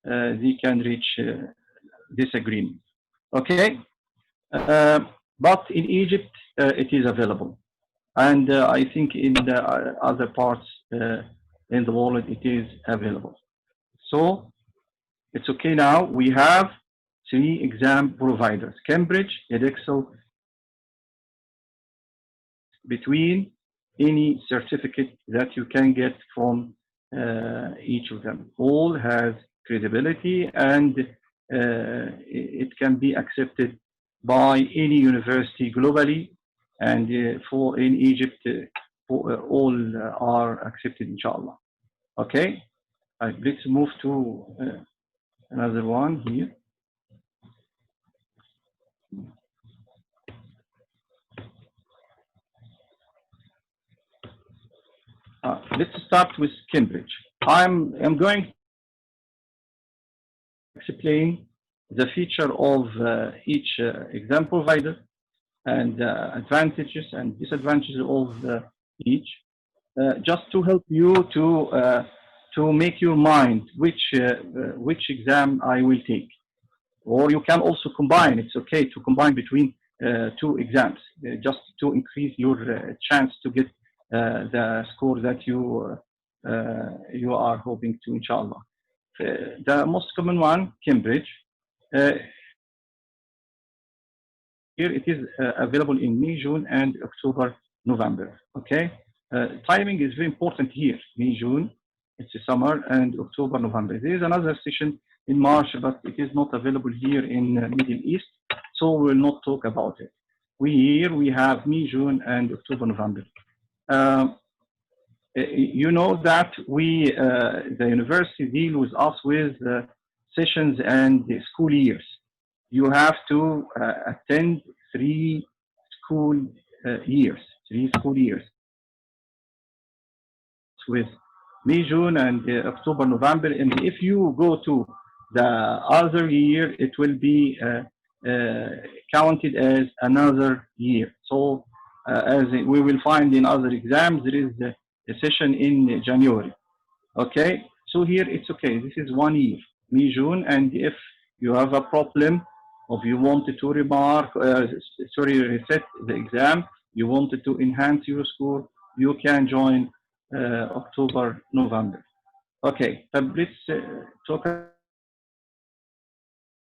they can reach this agreement. Okay, but in Egypt it is available, and I think in the other parts in the world it is available. So it's okay now. We have 3 exam providers: Cambridge, Edexcel, between any certificate that you can get from each of them. All has credibility, and it can be accepted by any university globally, and for in Egypt, all are accepted, inshallah. Okay, let's move to another one here. Let's start with Cambridge. I'm going to explain the feature of each exam provider and advantages and disadvantages of each, just to help you to make your mind which exam I will take. Or you can also combine. It's okay to combine between 2 exams, just to increase your chance to get the score that you are hoping to, inshallah. The most common one, Cambridge. Here it is available in May, June, and October, November. Okay, timing is very important here. May, June, it's a summer, and October, November. There is another session in March, but it is not available here in Middle East, so we will not talk about it. We have May, June, and October, November. You know that the university deal with us with sessions and school years. You have to attend 3 school years, with May, June, and October, November. And if you go to the other year, it will be counted as another year. So as we will find in other exams, there is a session in January. Okay, so here it's okay. This is 1 year, May, June, and if you have a problem, or you wanted to reset the exam, you wanted to enhance your score, you can join October, November. Okay, let's talk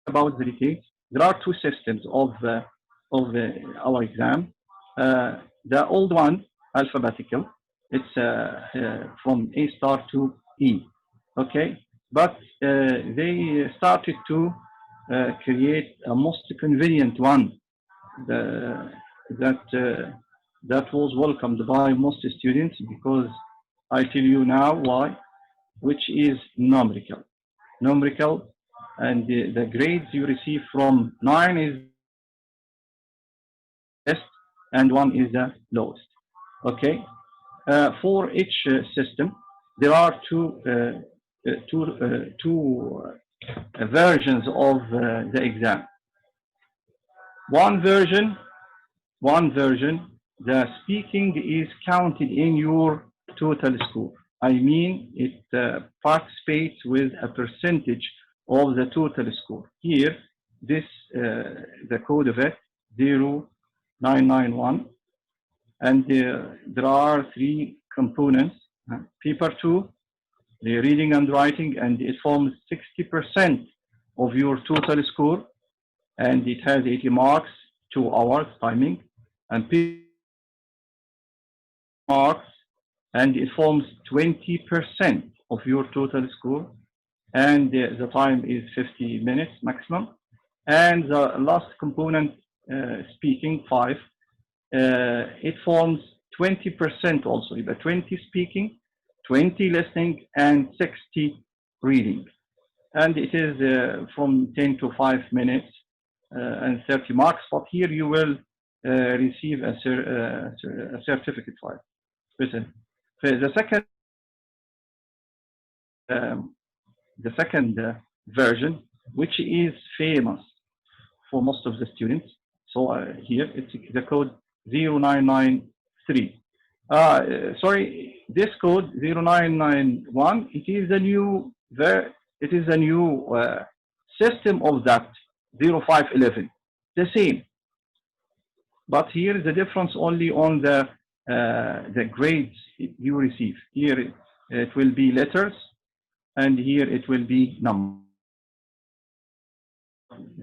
about the details. There are 2 systems of our exam. The old one, alphabetical, it's from A star to E. Okay, but they started to create a most convenient one that was welcomed by most students, because I tell you now why, which is numerical, and the grades you receive from 9 is best and 1 is the lowest. Okay, for each system there are two versions of the exam. One version, the speaking is counted in your total score. I mean, it participates with a percentage of the total score. Here, this the code of it, 0991, and there are 3 components. Paper 2, the reading and writing, and it forms 60% of your total score, and it has 80 marks, 2 hours timing, and marks, and it forms 20% of your total score, and the time is 50 minutes maximum. And the last component, speaking 5, it forms 20% also, but 20 speaking, 20 listening, and 60 reading. And it is from 10 to 5 minutes and 30 marks, but here you will receive a certificate file. Listen, the second version, which is famous for most of the students. So here it's the code 0993. Sorry, this code 0991, it is the new It is a new system of that 0511. The same. But here is the difference only on the grades you receive. Here it will be letters, and here it will be numbers.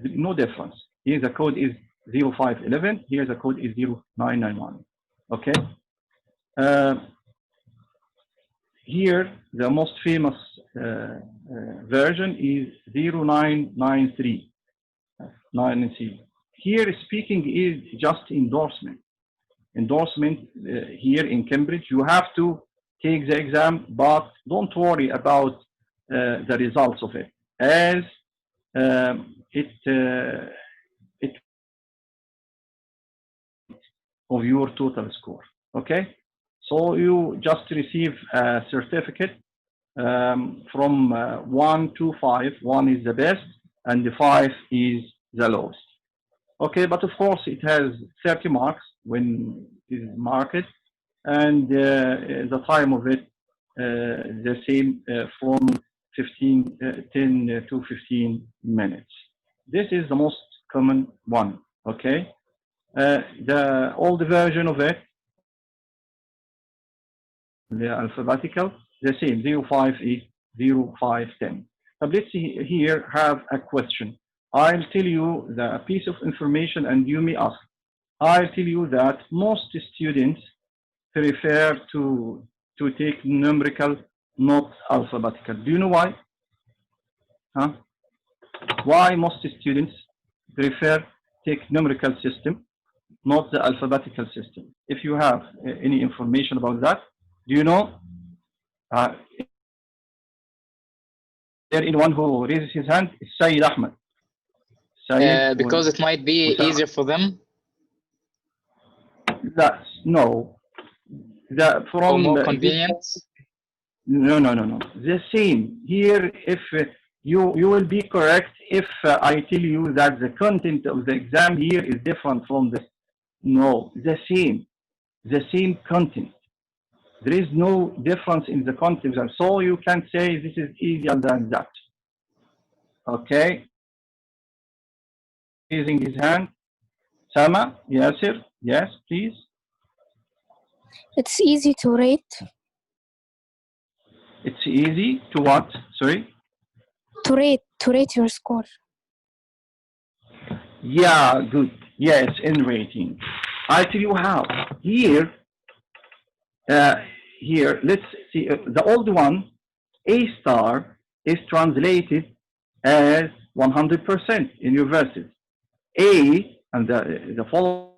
No difference. Here the code is 0511. Here the code is 0991. Okay. Here the most famous version is 0993. 9C. Here speaking is just endorsement. Endorsement here in Cambridge. You have to take the exam, but don't worry about the results of it, as it of your total score. Okay, so you just receive a certificate from 1 to 5. 1 is the best, and the 5 is the lowest. Okay, but of course it has 30 marks when it is marked, and the time of it the same from 10 to 15 minutes. This is the most common one. Okay, the old version of it, the alphabetical, the same 05 is 0510. But let's see here have a question. I'll tell you the piece of information and you may ask. I'll tell you that most students prefer to take numerical, not alphabetical. Do you know why? Huh? Why most students prefer take numerical system, not the alphabetical system? If you have any information about that, do you know? Is there anyone who raises his hand? Sayyid Ahmed. Because it might be easier for them. That's no. From more convenient. No. The same here. If you will be correct if I tell you that the content of the exam here is different from this. No, the same content. There is no difference in the content, so you can say this is easier than that. Okay. Raising his hand. Sama, Yasir, yes, please. It's easy to rate. It's easy to what? Sorry? To rate your score. Yeah, good. Yes, in rating. I'll tell you how. Here, let's see. The old one, A star, is translated as 100% in your verses. A and the following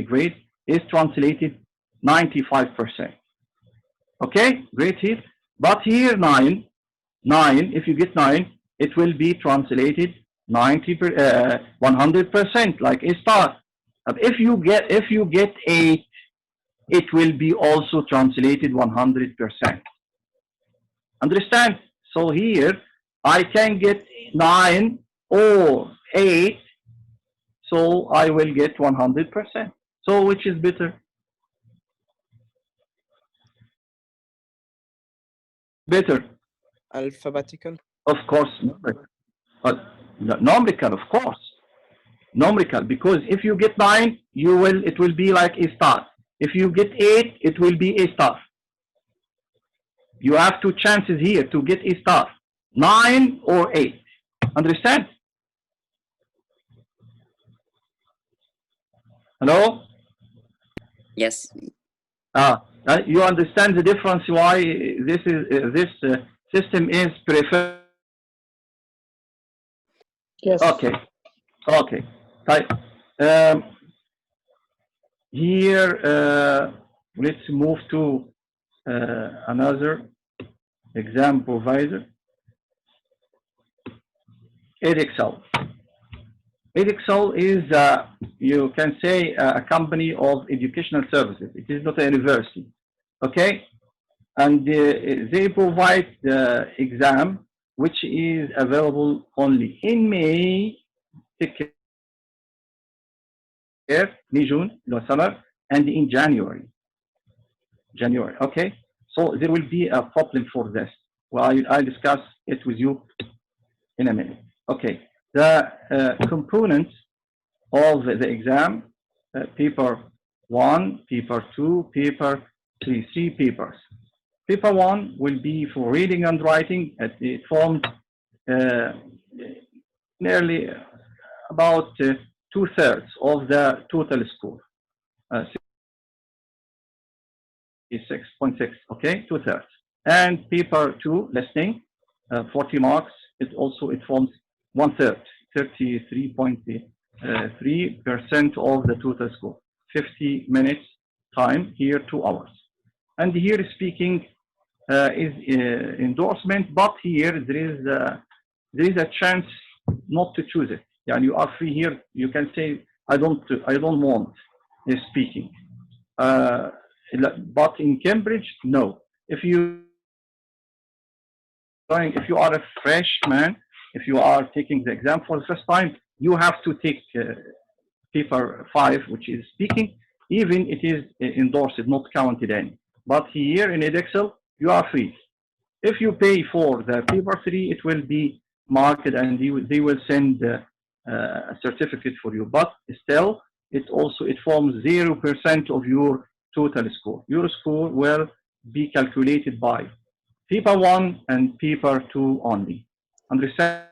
grade is translated 95%. Okay, great here. But here 9, if you get 9, it will be translated 100% like A star. But if you get 8, it will be also translated 100%. Understand? So here I can get 9 or 8, so I will get 100%. So which is better? Better. Alphabetical. Of course, numerical. Numerical, of course. Numerical, because if you get 9, it will be like A star. If you get 8, it will be A star. You have 2 chances here to get A star, 9 or 8. Understand? Hello? Yes. You understand the difference why this system is preferred? Yes. Okay. Right. Here, let's move to another exam provider. Igcse. Igcse is, you can say, a company of educational services. It is not a university, okay? And they provide the exam, which is available only in May, June, summer, and in January. Okay? So there will be a problem for this. Well, I'll discuss it with you in a minute. Okay, the components of the exam, paper 1, paper 2, paper 3, 3 papers. Paper 1 will be for reading and writing. It forms nearly about 2/3 of the total score. 6.6, okay, 2/3. And paper 2, listening, 40 marks. It forms 1/3, 33.3% of the total score. 50 minutes time here, 2 hours. And here speaking is endorsement, but here there is a chance not to choose it. Yeah, you are free here. You can say I don't want speaking. But in Cambridge, no. If you are a freshman, if you are taking the exam for the first time, you have to take paper 5, which is speaking, even it is endorsed, not counted in. But here in Edexcel, you are free. If you pay for the paper 3, it will be marked and they will send a certificate for you. But still, it forms 0% of your total score. Your score will be calculated by paper 1 and paper 2 only. Understand?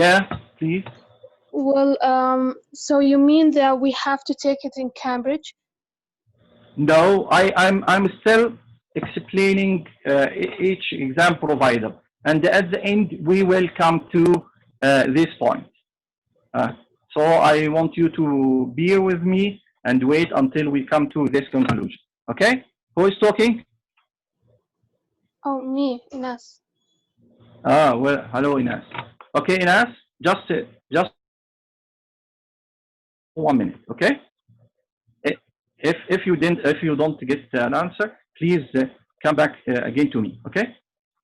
Yeah, please. Well, so you mean that we have to take it in Cambridge? No, I'm still explaining each exam provider, and at the end we will come to this point. So I want you to bear with me and wait until we come to this conclusion. Okay? Who is talking? Oh, me, Ines. Well, hello, Ines. Okay, Ines, just 1 minute, okay? If you don't get an answer, please come back again to me, okay?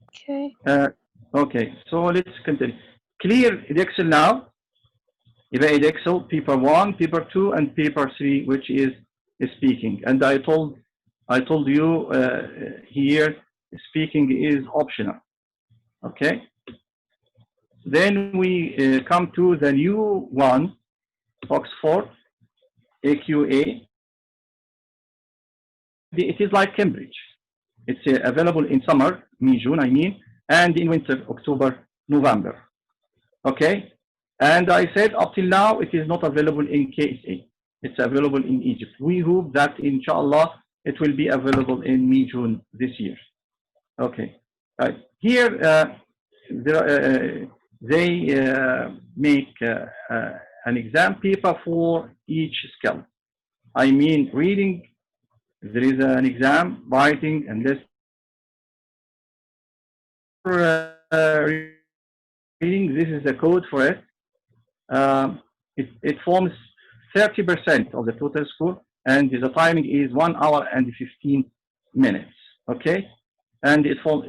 Okay. Okay, so let's continue. Clear Edexcel now. يبقى Edexcel paper 1, paper 2, and paper 3, which is speaking. And I told you here speaking is optional. Okay. Then we come to the new one, Oxford AQA. It is like Cambridge. It's available in summer, May, June, I mean, and in winter, October, November. Okay. And I said up till now, it is not available in KSA. It's available in Egypt. We hope that, inshallah, it will be available in May, June this year. Okay. Here, they make an exam paper for each skill. I mean, reading, there is an exam, writing, and this. Reading, this is the code for it. It forms 30% of the total score, and the timing is 1 hour and 15 minutes. Okay, and it forms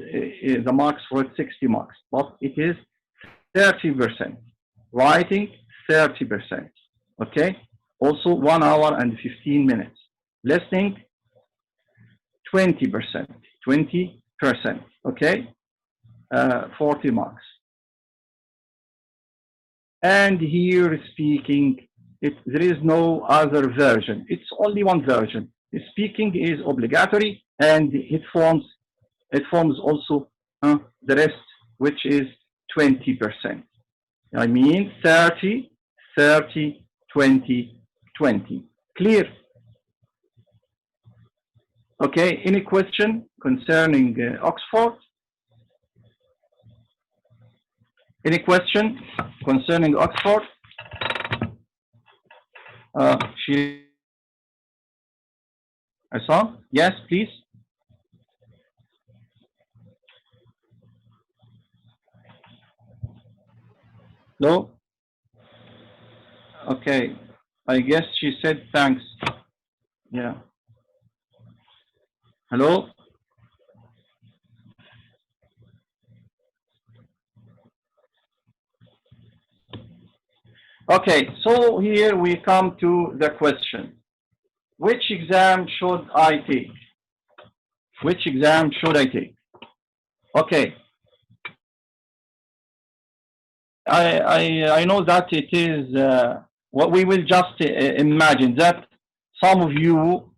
the marks for it 60 marks, but it is 30%. Writing 30%. Okay, also 1 hour and 15 minutes. Listening 20%. 20%. Okay, 40 marks. And here speaking, there is no other version. It's only one version. Speaking is obligatory, and it forms also the rest, which is 20%. I mean 30, 30, 20, 20. Clear? Okay, any question concerning Oxford? Any question concerning Oxford? I saw. Yes, please. Hello? Okay. I guess she said thanks. Yeah. Hello? Okay, so here we come to the question. Which exam should I take? Which exam should I take? Okay. I know that it is what we will just imagine that some of you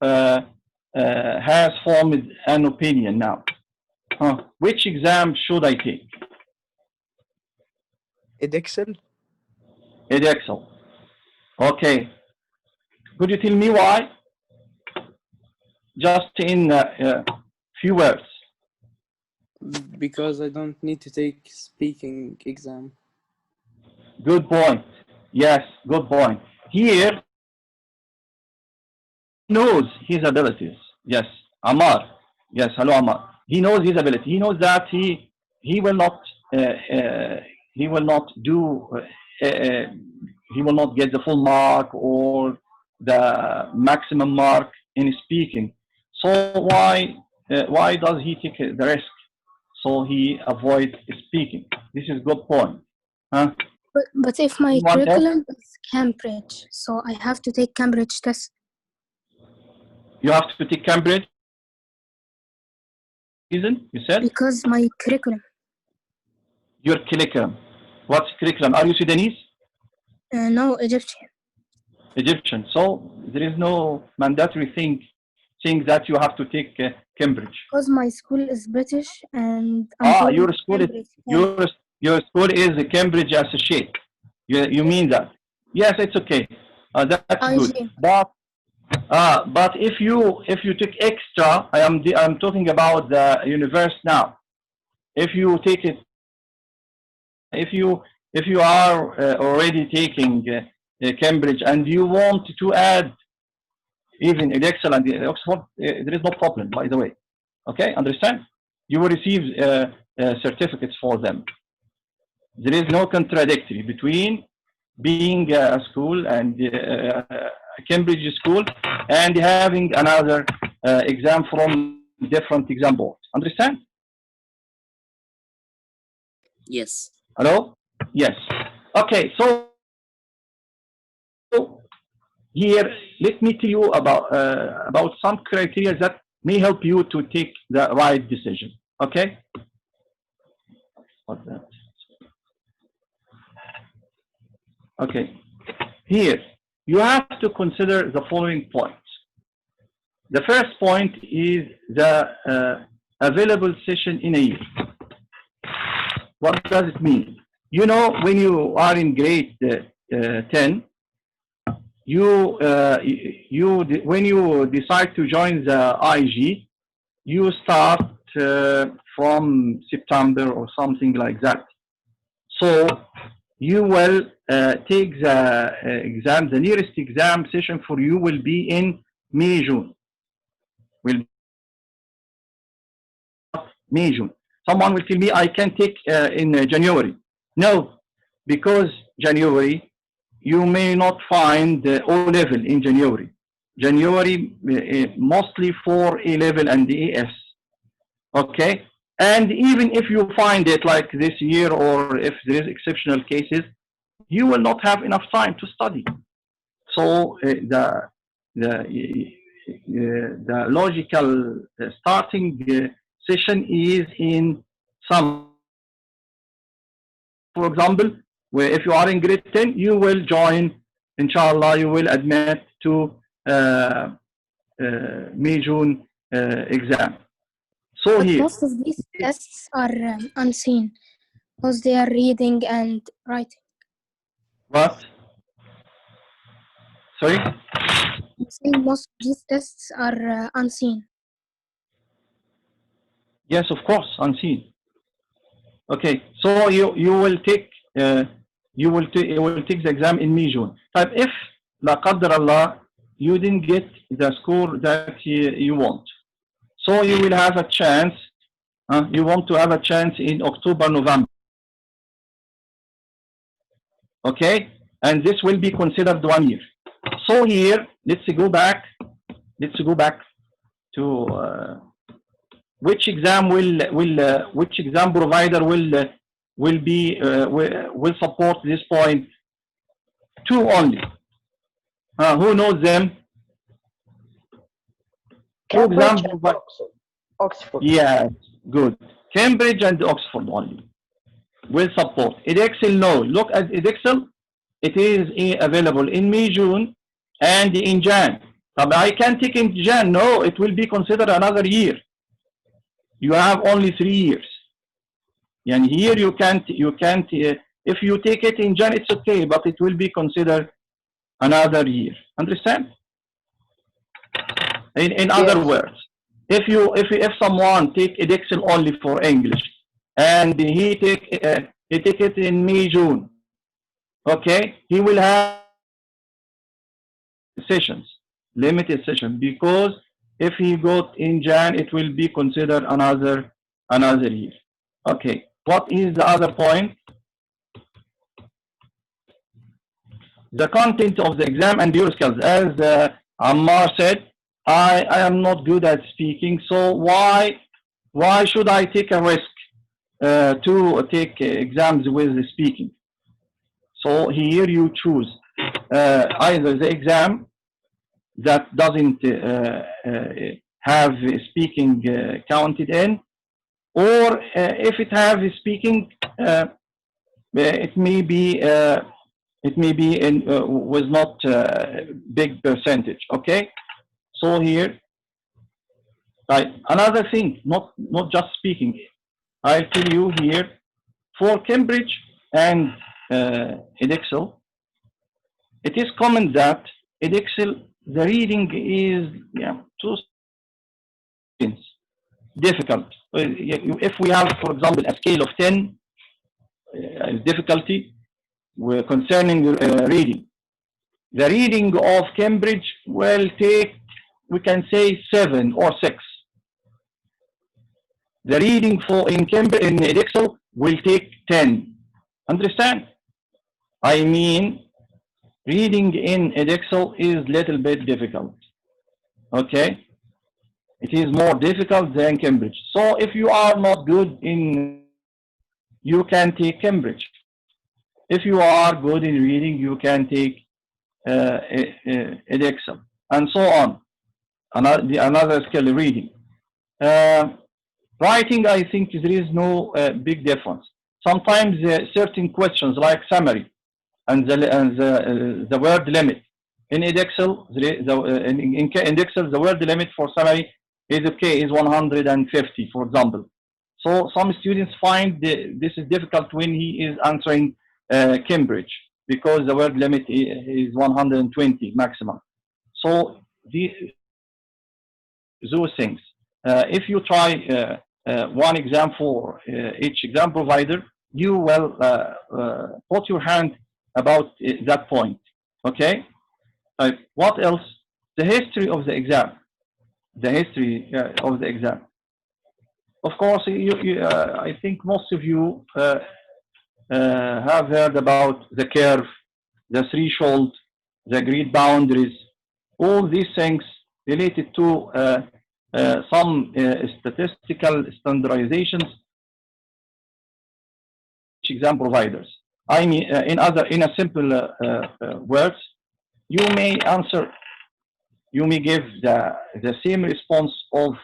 has formed an opinion now. Which exam should I take? Igcse. Igcse. Okay. Could you tell me why? Just in few words. Because I don't need to take speaking exam. Good point. Yes, good point. Here, he knows his abilities. Yes, Ammar. Yes, hello, Ammar. He knows his ability. He knows that he will not he will not do he will not get the full mark or the maximum mark in speaking. So why does he take the risk? So he avoids speaking. This is a good point. Huh? But if my curriculum is Cambridge, so I have to take Cambridge test. You have to take Cambridge? Reason, you said? Because my curriculum. Your curriculum. What's curriculum? Are you Sudanese? No, Egyptian. Egyptian. So there is no mandatory thing that you have to take Cambridge. Because my school is British and your school is your school is the Cambridge Associate. You mean that? Yes, it's okay. That's good. But if you take extra, I'm talking about the universe now. If you take it, if you are already taking Cambridge and you want to add even Igcse and Oxford, there is no problem, by the way. Okay, understand? You will receive certificates for them. There is no contradictory between being a school and Cambridge school and having another exam from different exam boards. Understand? Yes. Hello? Yes. Okay, so here, let me tell you about some criteria that may help you to take the right decision. Okay? What's that? Okay. Here, you have to consider the following points. The first point is the available session in a year. What does it mean? You know, when you are in grade 10, when you decide to join the IG, you start from September or something like that. So you will take the exam. The nearest exam session for you will be in May, June. May, June. Someone will tell me I can take in January. No, because January, you may not find O-level in January. January mostly for A-level and AS. Okay? And even if you find it like this year or if there is exceptional cases, you will not have enough time to study. So the logical starting session is in summer. For example, where if you are in grade 10, you will join, inshallah, you will admit to May, June exam. So but here, most of these tests are unseen because they are reading and writing. What? Sorry? I'm saying most of these tests are unseen. Yes, of course, unseen. Okay, so you will take you will take the exam in May, June. But if la qadr Allah you didn't get the score that you want, so you will have a chance. You want to have a chance in October, November. Okay, and this will be considered 1 year. So here, let's go back to which exam which exam provider will support this point? Two only. Who knows them? Cambridge and Oxford. Oxford. Yeah, good. Cambridge and Oxford only will support. Edexcel, no. Look at Edexcel. It is available in May, June, and in Jan. But I can take in Jan. No, it will be considered another year. You have only 3 years. And here you can't. If you take it in Jan, it's okay, but it will be considered another year. Understand? In other words, if someone take Edexcel only for English, and he take it in May, June, okay, he will have sessions, limited session, because if he got in Jan, it will be considered another year. Okay, what is the other point? The content of the exam and your skills. As Ammar said, I am not good at speaking, so why should I take a risk to take exams with the speaking? So here you choose either the exam that doesn't have speaking counted in, or if it have speaking, it may be in with not big percentage. Okay, so here, right, another thing, not just speaking. I'll tell you here, for Cambridge and Edexcel, it is common that Edexcel, the reading is too difficult. If we have, for example, a scale of 10 difficulty concerning reading, the reading of Cambridge will take, we can say, 7 or 6. The reading in Edexcel will take 10. Understand? I mean, reading in Edexcel is little bit difficult. Okay? It is more difficult than Cambridge. So if you are not good you can take Cambridge. If you are good in reading, you can take Edexcel, and so on. Another skill, reading. Writing, I think there is no big difference. Sometimes certain questions like summary and the word limit. In Edexcel, in Edexcel, the word limit for summary is 150, for example. So some students find this is difficult when he is answering Cambridge, because the word limit is 120 maximum. So those things. If you try one exam for each exam provider, you will put your hand about that point. Okay. What else? The history of the exam. The history of the exam. Of course, I think most of you have heard about the curve, the threshold, the grid boundaries, all these things related to some statistical standardizations exam providers. I mean, in a simple words, you may give the same response of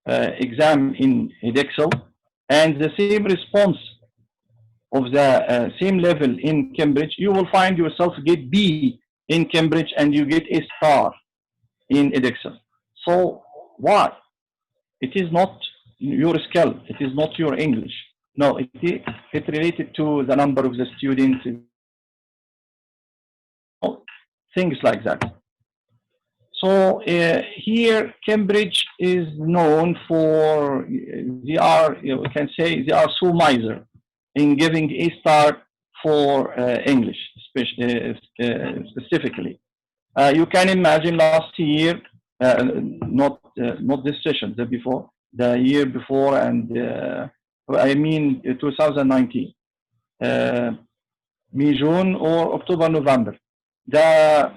exam in Edexcel and the same response of the same level in Cambridge. You will find yourself get B in Cambridge and you get A star in Edexcel. So why? It is not your skill. It is not your English. No, it's related to the number of the students, things like that. So here, Cambridge is known for, we can say they are so miser in giving A star for English, specifically. You can imagine last year, not this session, the year before, and I mean 2019, May, June, or October, November. The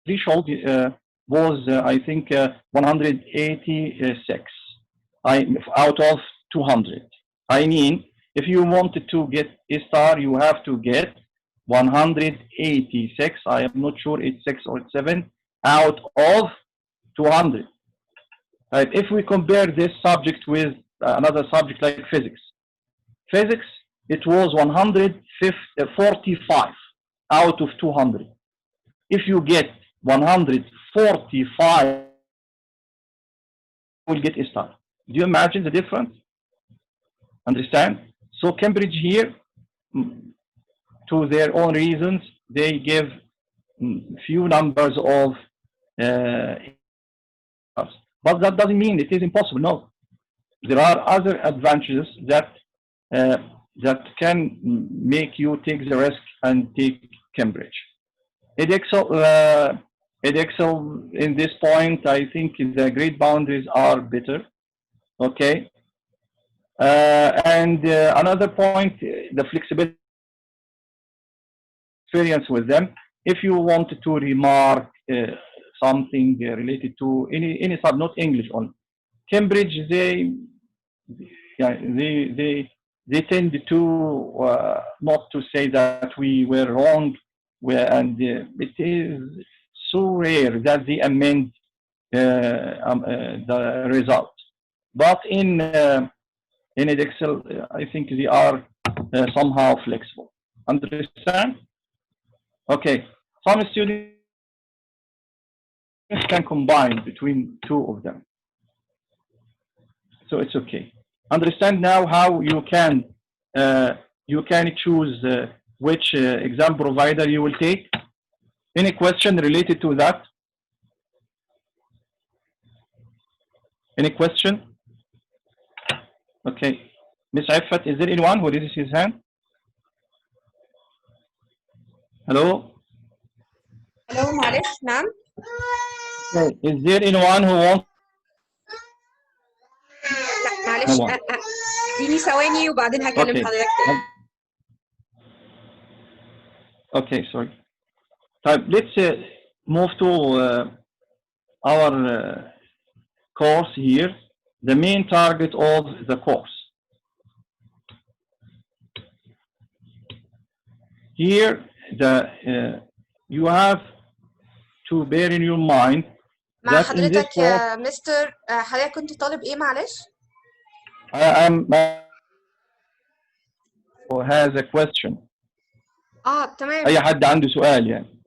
threshold was, I think, 186 out of 200. I mean, if you wanted to get A star, you have to get 186. I am not sure it's 6 or 7 out of 200. Right? If we compare this subject with another subject like physics, it was 145 out of 200. If you get 145, you will get a star. Do you imagine the difference? Understand? So Cambridge here, to their own reasons, they give few numbers of but that doesn't mean it is impossible. No, there are other advantages that that can make you take the risk and take Cambridge. Edexcel in this point, I think the grade boundaries are better. Okay, and another point, the flexibility experience with them. If you want to remark something related to any sub, not English only, Cambridge they tend to not to say that we were wrong, and it is so rare that they amend the result. But in Edexcel, I think they are somehow flexible. Understand? Okay, some students can combine between two of them, so it's okay. Understand now how you can choose which exam provider you will take. Any question related to that? Any question? Okay, Miss Aifat, is there anyone who raises his hand? Hello? Hello, معلش نعم. Is there anyone who wants? لا معلش اديني ثواني وبعدين هكلم حضرتك تاني. Okay, sorry. Let's move to our course here. The main target of the course. Here, you have to bear in your mind مع حضرتك يا مستر، حضرتك كنت طالب ايه معلش؟ I am who has a question. تمام. أي حد عنده سؤال يعني.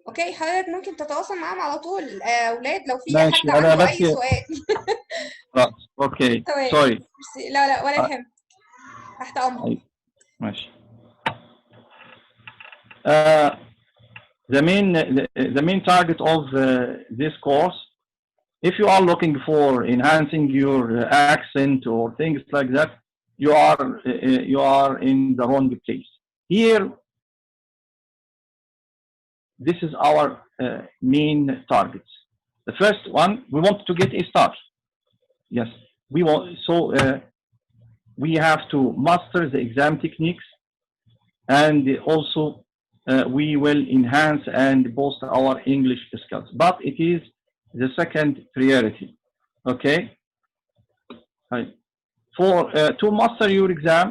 اوكي، حضرتك ممكن تتواصل معاهم على طول اولاد لو في ماشي. حد عنده اي سؤال. اوكي تمام. سوري. لا ولا يهمك، تحت امرك. ماشي. The main target of this course, if you are looking for enhancing your accent or things like that, you are in the wrong place. Here, this is our main targets. The first one, we want to get a star. Yes, we want. So we have to master the exam techniques, and also we will enhance and boost our English skills. But it is the second priority. Okay. For to master your exam,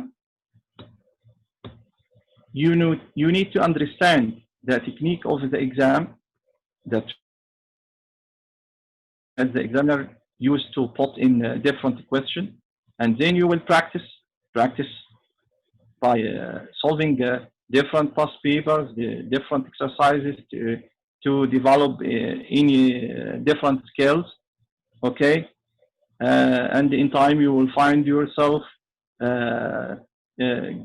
you need to understand the technique of the exam that the examiner used to put in different questions, and then you will practice by solving different past papers, different exercises to develop any different skills. Okay, and in time you will find yourself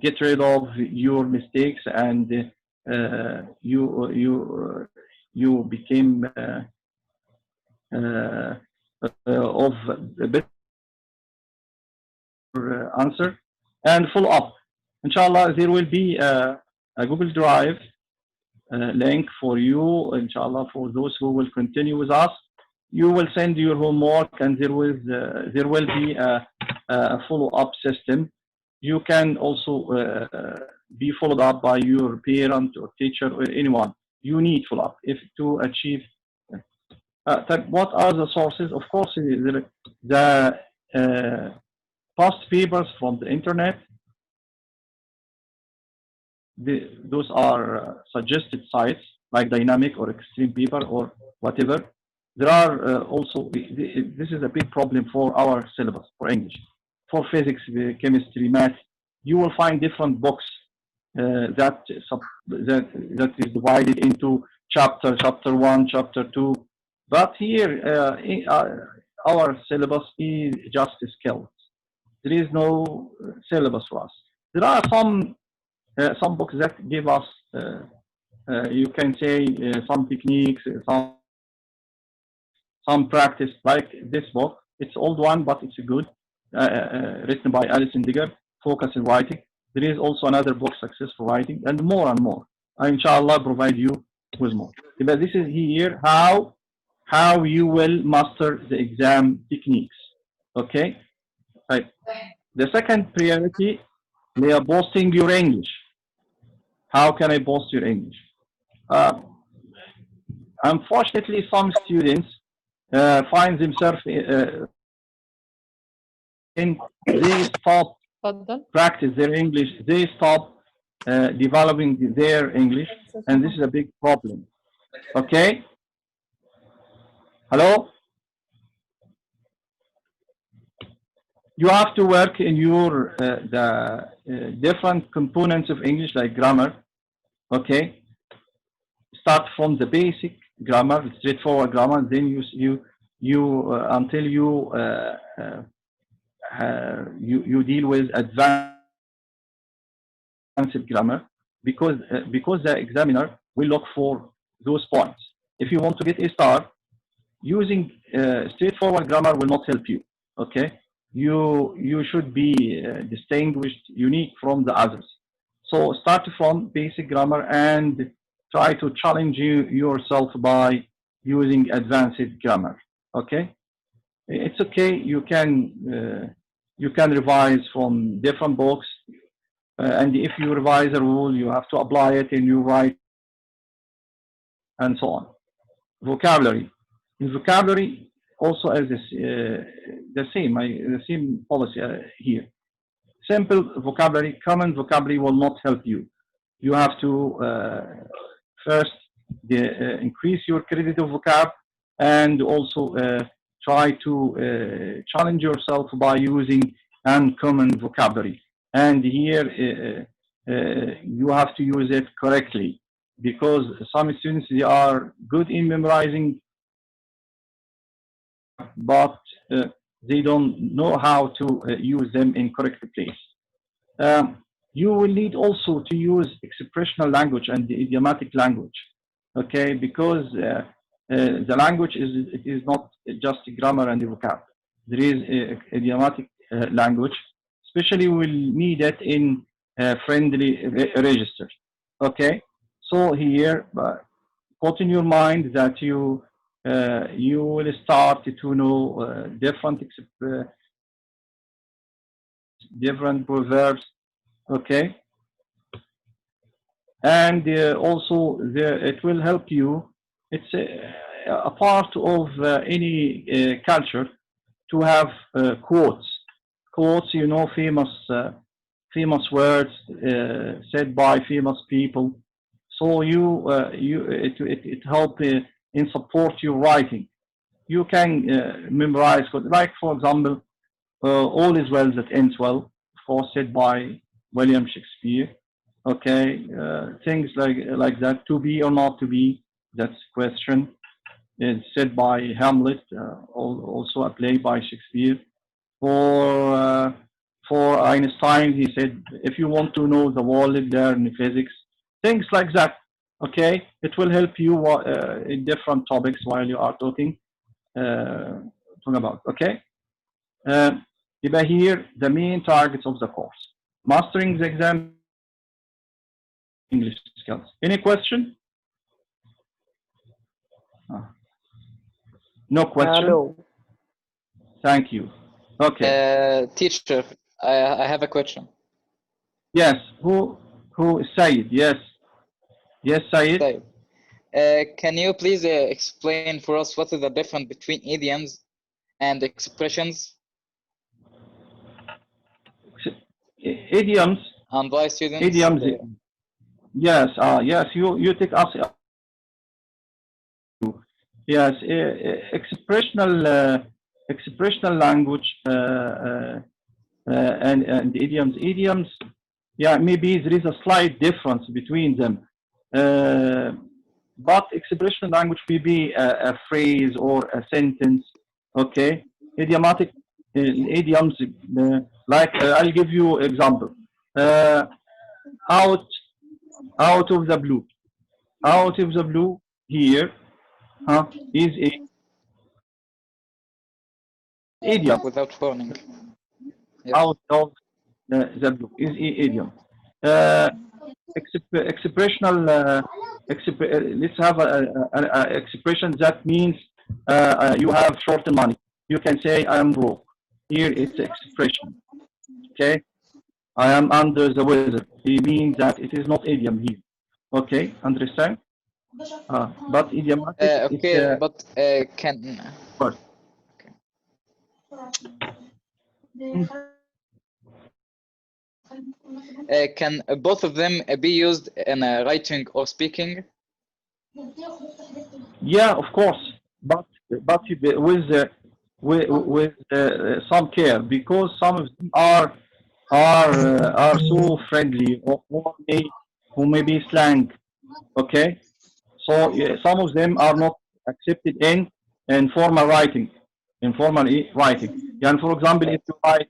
get rid of your mistakes, and you became of a better answer and follow up. Inshallah, there will be a Google Drive link for you, inshallah, for those who will continue with us. You will send your homework, and there will be a follow-up system. You can also be followed up by your parent or teacher or anyone. You need follow-up to achieve. What are the sources? Of course, the past papers from the internet. Those are suggested sites like Dynamic or Extreme Paper or whatever. there are also, this is a big problem for our syllabus for English. For physics, chemistry, math, you will find different books that is divided into chapter 1, chapter 2. But here, our syllabus is just skills. There is no syllabus for us. There are some books that give us, you can say, some techniques, some practice, like this book. It's old one, but it's good, written by Alison Digger, Focus in Writing. There is also another book, Successful Writing, and more and more. I, inshallah, provide you with more. But this is here how you will master the exam techniques. Okay? Right. The second priority, they are boosting your English. How can I boost your English? Unfortunately, some students find themselves they stop practice their English, they stop developing their English, and this is a big problem. Okay? Hello? You have to work in your the different components of English, like grammar. Okay? Start from the basic grammar, straightforward grammar, then you until you deal with advanced grammar, because the examiner will look for those points. If you want to get a star, using straightforward grammar will not help you. Okay, you should be distinguished, unique from the others. So start from basic grammar and try to challenge yourself by using advanced grammar. Okay, it's okay. You can revise from different books, and if you revise a rule, you have to apply it in your write, and so on. Vocabulary. In vocabulary also as the same policy here. Simple vocabulary, common vocabulary will not help you. You have to first increase your credit of vocab, and also try to challenge yourself by using uncommon vocabulary. And here you have to use it correctly, because some students, they are good in memorizing, but they don't know how to use them in correct place. You will need also to use expressional language and the idiomatic language, okay? Because the language is not just grammar and vocab. There is idiomatic language, especially we'll need it in friendly register, okay? So here, put in your mind that you will start to know different proverbs, okay? And also it will help you. It's a part of any culture to have quotes. Quotes, you know, famous words said by famous people. So it helps in support your writing. You can memorize, like for example, all is well that ends well, of course, said by William Shakespeare. Okay, things like that. To be or not to be, that's question. It's said by Hamlet, also a play by Shakespeare. For Einstein, he said, if you want to know the world, learn physics. Things like that. Okay, it will help you in different topics while you are talking about. Okay, here the main targets of the course: mastering the exam English skills. Any question? No question. Hello. Thank you. Okay. Teacher, I have a question. Yes. Who is Said? Yes. Yes, Said. Can you please explain for us what is the difference between idioms and expressions? Idioms. And why students? Idioms. Yes. Yes. You take us. Yes, expressional language and idioms. Idioms, yeah, maybe there is a slight difference between them. But expressional language may be a phrase or a sentence. Okay, idiomatic idioms, like I'll give you example. Out of the blue. Out of the blue here is a idiom. Without warning. Yes. Out of the blue is a idiom. Expressional. Let's have a expression that means you have short money. You can say I am broke. Here it's expression. Okay, I am under the weather. It means that it is not idiom here. Okay, understand? But idiomatic. Okay, but can. What? Can both of them be used in writing or speaking? Yeah, of course, but with some care, because some of them are so friendly, or who may be slang. Okay, so some of them are not accepted in formal writing. Informal writing. And for example, if you write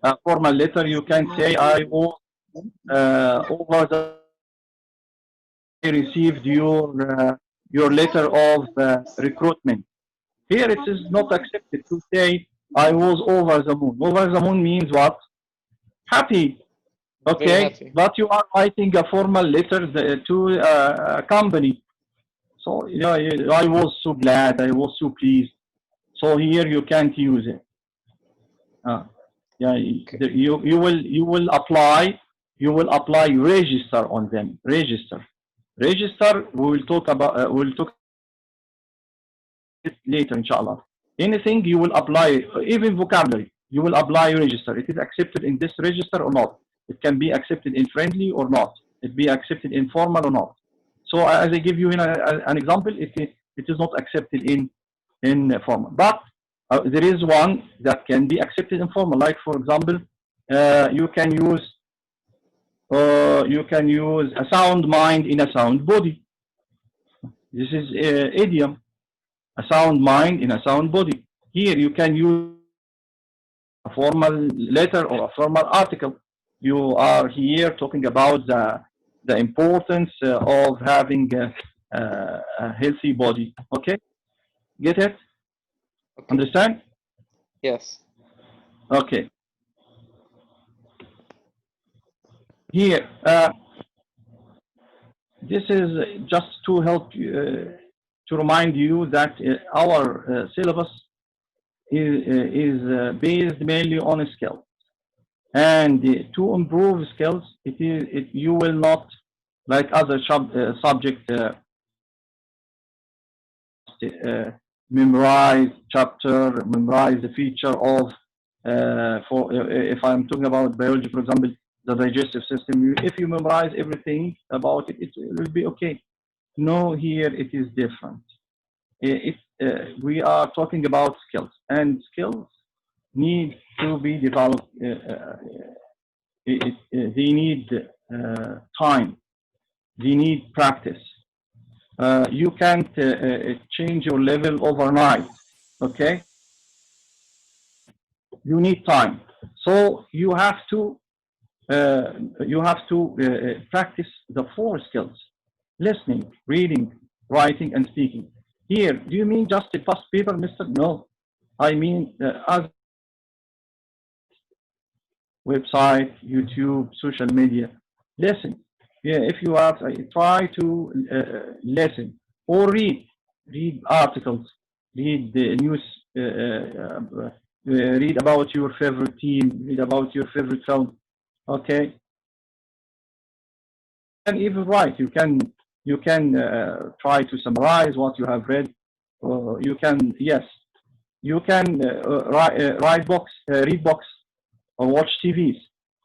a formal letter, you can say I was over the received your letter of recruitment. Here it is not accepted to say I was over the moon. Over the moon means what? Happy. Okay, happy. But you are writing a formal letter to a company. So yeah, I was so glad, I was so pleased. So here you can't use it. Yeah, Okay. you will apply register on them. Register. We will talk about it later, inshallah. Anything you will apply, even vocabulary, you will apply register. It is accepted in this register or not. It can be accepted in friendly or not. It be accepted in formal or not. So as I give you an example, it is not accepted in formal. But there is one that can be accepted in formal. Like for example, you can use a sound mind in a sound body. This is idiom. A sound mind in a sound body. Here you can use a formal letter or a formal article. You are here talking about the importance of having a healthy body. Okay, get it? Okay. Understand? Yes. Okay. Here, this is just to help you, to remind you that our syllabus is based mainly on skills, and to improve skills, you will not, like other subject, memorize chapter, memorize the feature of. For if I'm talking about biology, for example, the digestive system, if you memorize everything about it, it will be okay. No, here it is different. We are talking about skills, and skills need to be developed. They need time. They need practice. You can't change your level overnight. Okay, you need time. So you have to practice the 4 skills: listening, reading, writing, and speaking. Here, do you mean just a past paper, Mr.? No, I mean as website, YouTube, social media. Listen. Yeah, if you have, try to listen or read articles, read the news, read about your favorite team, read about your favorite film. Okay, and even write. You can try to summarize what you have read. You can read books or watch TVs,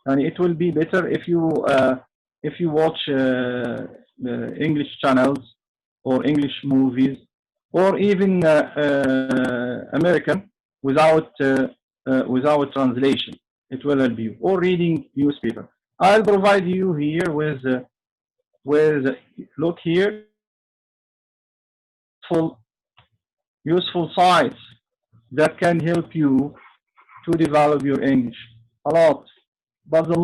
and it will be better if you watch English channels or English movies. or even American without without translation. It will help you. Or reading newspaper. I'll provide you here with look here, useful sites that can help you to develop your English a lot. But the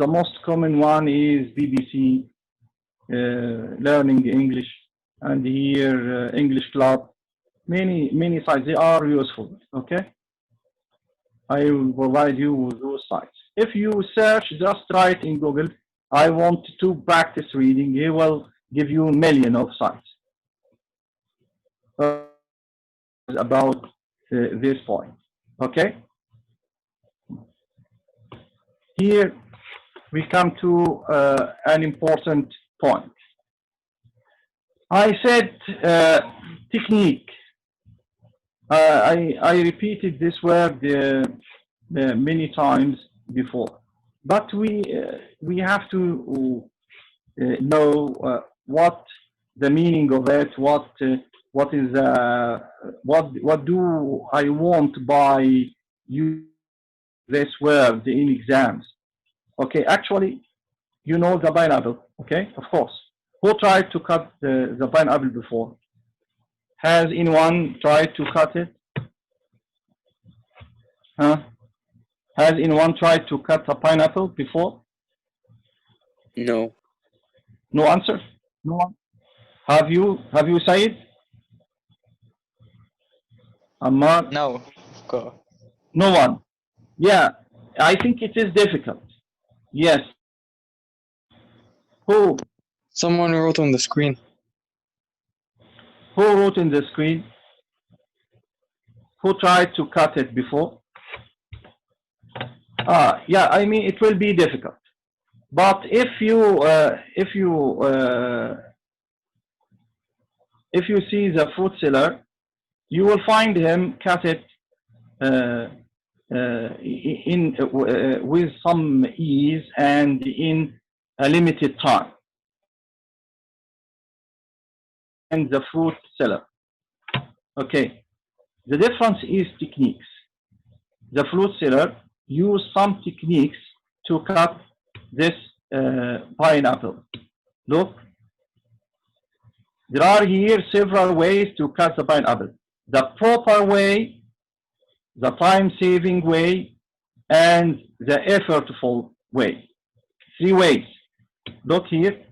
most common one is BBC Learning English, and here English Club. Many sites, they are useful. Okay, I will provide you with those sites. If you search, just write in Google, I want to practice reading, he will give you a million of sites about this point. Okay, here we come to an important point. I said technique. I repeated this word many times before, but we have to know what the meaning of it. What is what do I want by use this word in exams? Okay, actually, you know the pineapple. Okay, of course. Who tried to cut the pineapple before? Has anyone tried to cut it? Huh? Has anyone tried to cut a pineapple before? No. No answer? No one? Have you Said? Ammar? No. Go. No one. Yeah, I think it is difficult. Yes. Who? Someone wrote on the screen. Who wrote in the screen? Who tried to cut it before? Yeah, I mean it will be difficult. But if you see the fruit seller, you will find him cut it with some ease and in a limited time. And the fruit seller. Okay, the difference is techniques. The fruit seller used some techniques to cut this pineapple. Look, there are here several ways to cut the pineapple. The proper way, the time-saving way, and the effortful way. 3 ways. Look here.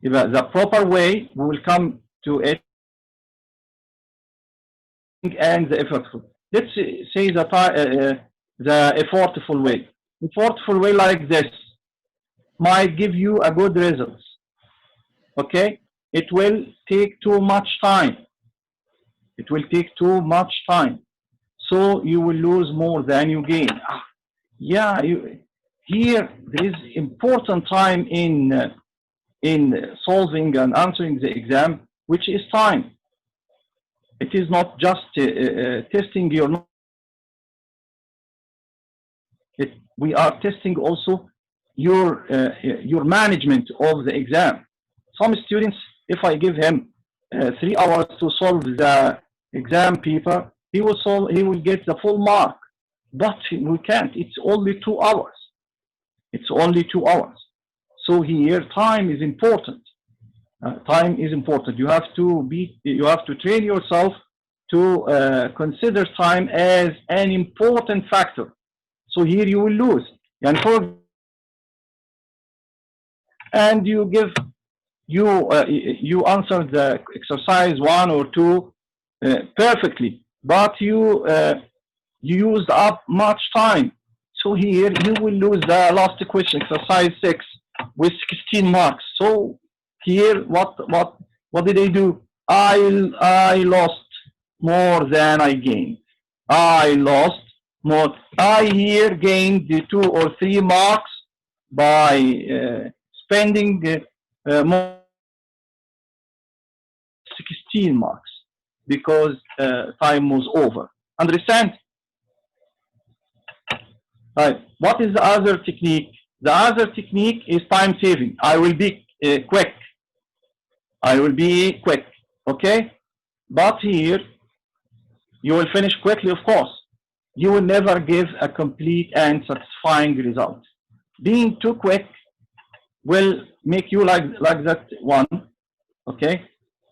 The proper way, we will come to it, and the effortful. Let's say the effortful way. Effortful way like this might give you a good results. Okay, it will take too much time. It will take too much time, so you will lose more than you gain. Yeah, here there is important time in solving and answering the exam, which is time. It is not just testing your knowledge. We are testing also your management of the exam. Some students, if I give him 3 hours to solve the exam paper, he will get the full mark. But we can't. It's only 2 hours. It's only 2 hours. So here, time is important. Time is important. You have to train yourself to consider time as an important factor. So here you will lose. And you answer the exercise 1 or 2 perfectly, but you used up much time. So here you will lose the last question, exercise 6, with 16 marks. So here, what did I do? I lost more than I gained. I lost more. I here gained the 2 or 3 marks by spending more 16 marks because time was over. Understand? Right. What is the other technique? The other technique is time saving. I will be quick. I will be quick, okay? But here, you will finish quickly, of course. You will never give a complete and satisfying result. Being too quick will make you like that one, okay?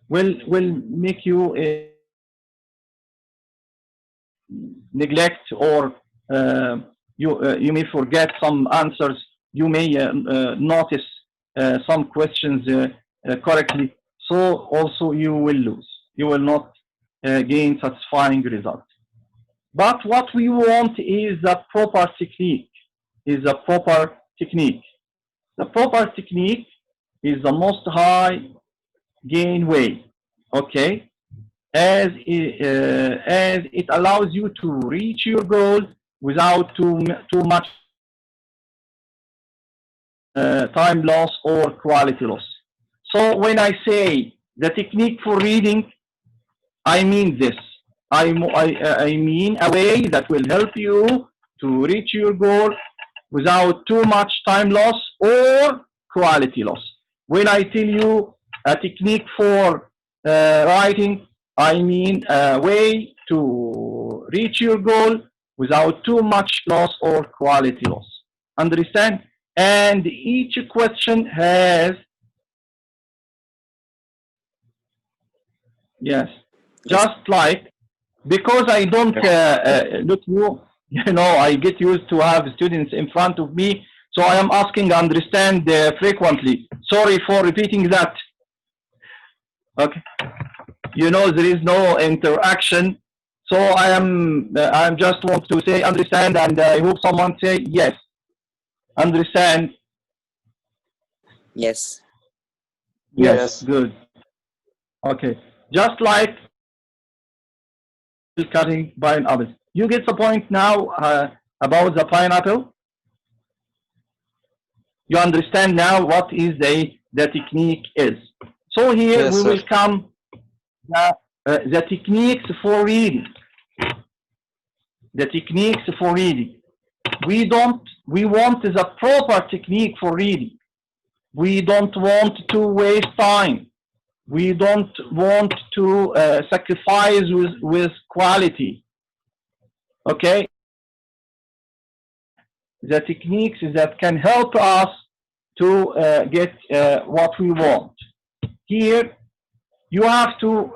Will make you neglect, or you may forget some answers. You may notice some questions correctly. So also you will lose. You will not gain satisfying result. But what we want is the proper technique. The proper technique is the most high gain way. Okay, as it allows you to reach your goal without too much time loss or quality loss. So when I say the technique for reading, I mean this. I mean a way that will help you to reach your goal without too much time loss or quality loss. When I tell you a technique for writing, I mean a way to reach your goal without too much loss or quality loss. Understand? And each question has, yes, just like, because I don't look you know, I get used to have students in front of me, so I am asking understand frequently. Sorry for repeating that. Okay. You know, there is no interaction, so I just want to say understand, and I hope someone say yes. Understand? Yes. Yes. Good. Okay. Just like cutting pineapple. You get the point now about the pineapple? You understand now what is the technique is. So here Yes, we sir. will come the techniques for reading. The techniques for reading. We want the proper technique for reading. We don't want to waste time. We don't want to sacrifice with quality. Okay? The techniques that can help us to get what we want. Here, you have to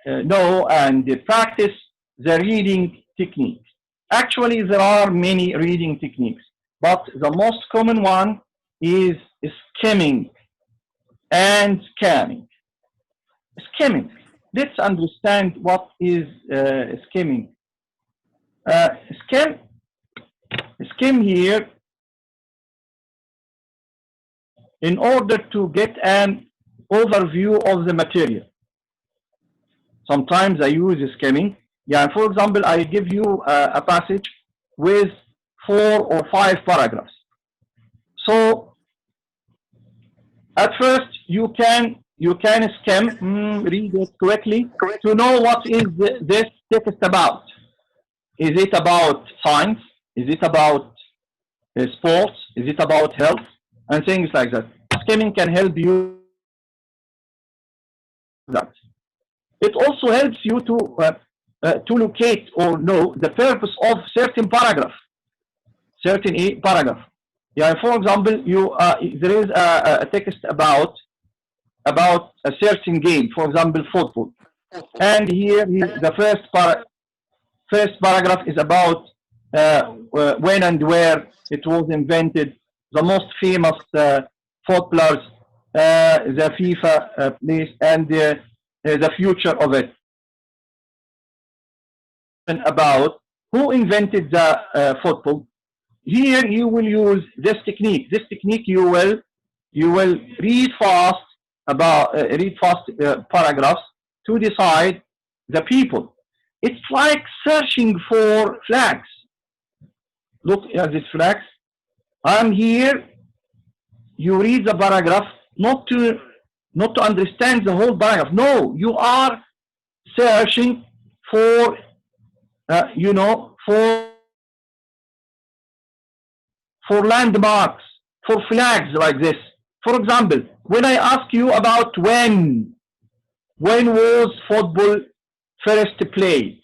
know and practice the reading technique. Actually, there are many reading techniques, but the most common one is skimming and scanning. Skimming. Let's understand what is skimming. Skim here, in order to get an overview of the material. Sometimes I use skimming. Yeah, for example, I give you a passage with 4 or 5 paragraphs. So at first you can skim, read it quickly to know what is this text about. Is it about science? Is it about sports? Is it about health? And things like that. Skimming can help you that. It also helps you to locate or know the purpose of certain paragraph. Yeah, for example, there is a text about a certain game, for example, football. And here the first paragraph is about when and where it was invented, the most famous footballers, the FIFA place, and the future of it. And about who invented the football. Here you will use this technique. This technique you will read fast paragraphs to decide the people. It's like searching for flags. Look at these flags. I'm here. You read the paragraph not to understand the whole paragraph. No, you are searching for for landmarks, for flags like this. For example, when I ask you about when was football first played?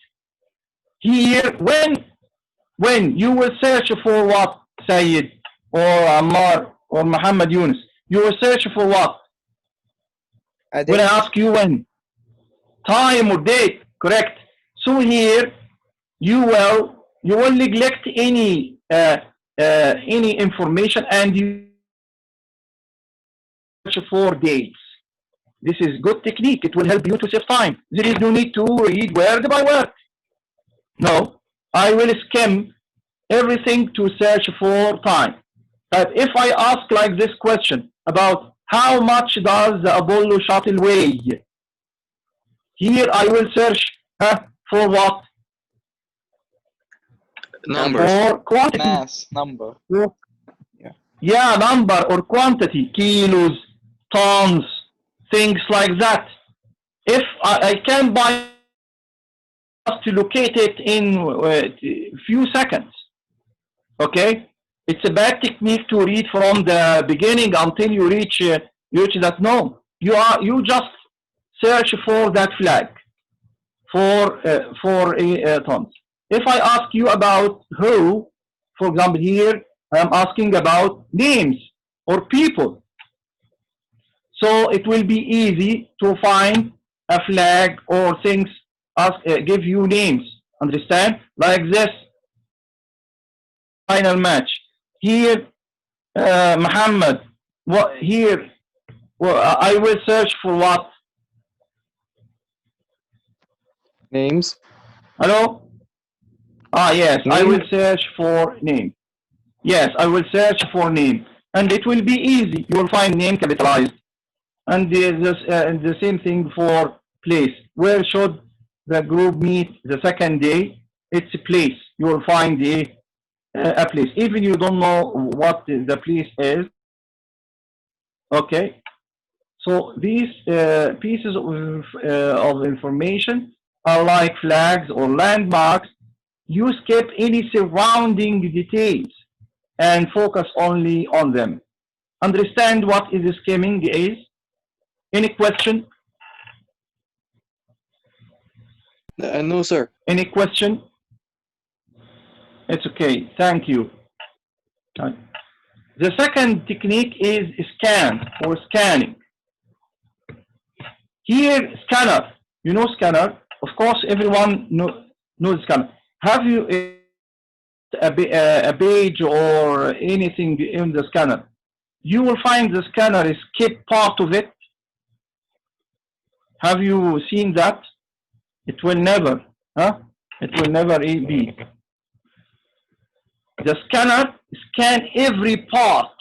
Here, when you will search for what, Sayyid or Ammar or Muhammad Younis? You will search for what? When I ask you when? Time or date, correct. So here, you will neglect any information and you search for dates. This is good technique. It will help you to save time. There is no need to read word by word. No, I will skim everything to search for time. But if I ask like this question about how much does the Apollo shuttle weigh? Here I will search for what? Numbers. For quantity. Mass, number. Yeah, number or quantity, kilos, tons, things like that. If I can buy to locate it in a few seconds, okay? It's a bad technique to read from the beginning until you reach that. No, you just search for that flag for tons. If I ask you about who, for example, here I'm asking about names or people. So it will be easy to find a flag or things, give you names. Understand? Like this final match. Here, Muhammad, here, I will search for what? Names. Hello? Yes, Name? I will search for name. Yes, I will search for name. And it will be easy. You will find name capitalized. And the same thing for place. Where should the group meet the second day? It's a place. You will find a place. Even you don't know what the place is. Okay. So these pieces of information are like flags or landmarks. You skip any surrounding details and focus only on them. Understand what is skimming is? Any question? No, sir. Any question? It's okay. Thank you. The second technique is scan or scanning. Here, scanner. You know scanner? Of course, everyone knows scanner. Have you a page or anything in the scanner? You will find the scanner is skip part of it. Have you seen that? It will never, It will never be. The scanner scan every part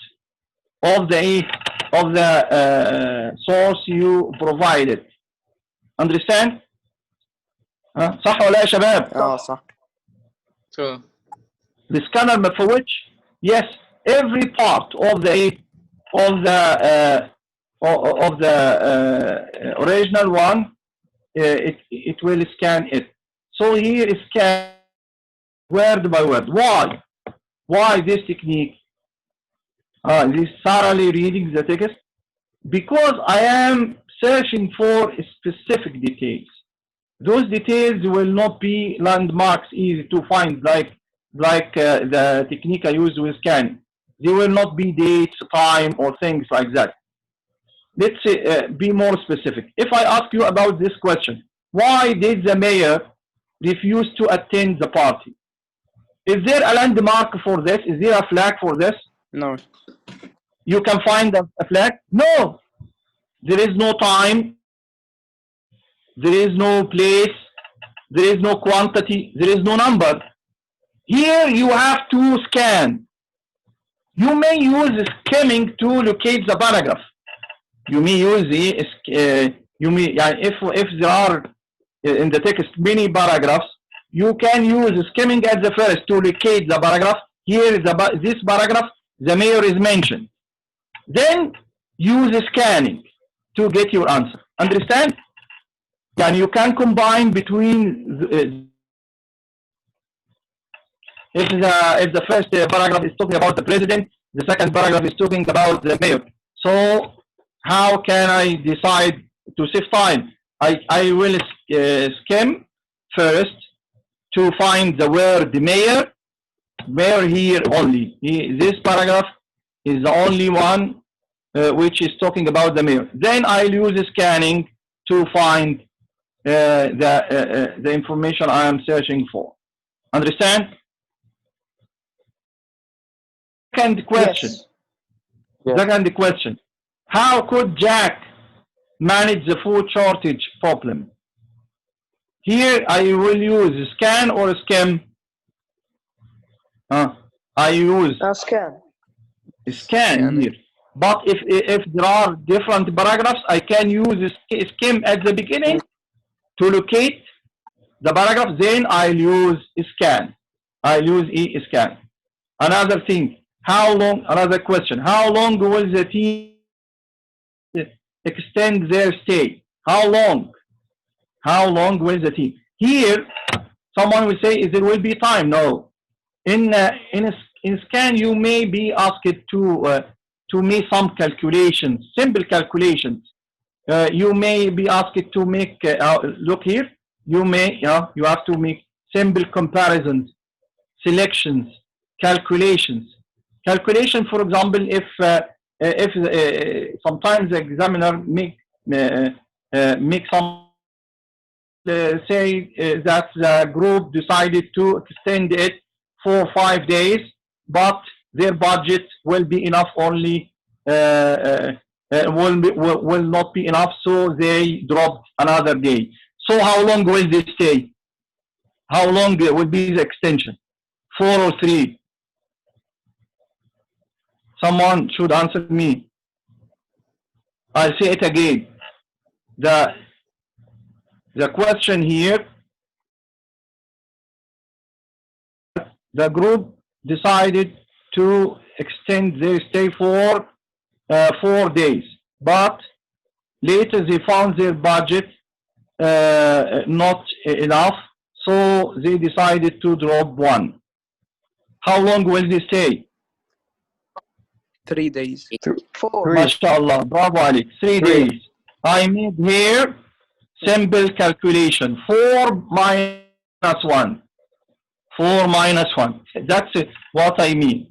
of the source you provided. Understand? صح ولا يا شباب؟ صح. True. The scanner ما فوتش. Yes, every part of the original one, it will scan it. So here is scan word by word. Why? Why this technique? This thoroughly reading the text? Because I am searching for specific details. Those details will not be landmarks easy to find like the technique I use with scanning. They will not be dates, time, or things like that. Let's be more specific. If I ask you about this question, why did the mayor refuse to attend the party? Is there a landmark for this? Is there a flag for this? No. You can find a flag? No. There is no time. There is no place. There is no quantity. There is no number. Here you have to scan. You may use skimming to locate the paragraph. You may use if there are in the text many paragraphs, you can use skimming at the first to locate the paragraph. Here is this paragraph, the mayor is mentioned. Then use scanning to get your answer. Understand? And you can combine between if the first paragraph is talking about the president, the second paragraph is talking about the mayor. So how can I decide to save time? I will skim first to find the word mayor. Mayor here only. This paragraph is the only one which is talking about the mayor. Then I'll use scanning to find the information I am searching for. Understand? Second question. Yes. Second question. How could Jack manage the food shortage problem? Here I will use scan or skim. I use scan here. But if there are different paragraphs, I can use skim at the beginning to locate the paragraph. Then I'll use scan. I'll use scan. Another thing. How long? Another question. How long will the team extend their stay? How long? How long will the team? Here, someone will say, there will be time. No. In scan, you may be asked to make some calculations, simple calculations. You may be asked to make. Look here. You have to make simple comparisons, selections, calculations. Calculation, for example, if sometimes the examiner make some say that the group decided to extend it for 5 days, but their budget will be enough only will not be enough, so they dropped another day. So how long will they stay? How long will be the extension? 4 or 3? Someone should answer me. I'll say it again. The question here, the group decided to extend their stay for 4 days, but later they found their budget not enough, so they decided to drop 1. How long will they stay? 3 days. 4. MashaAllah, bravo Alex, 3 days. I made here simple calculation, 4 minus 1. 4 minus 1. That's it, what I mean.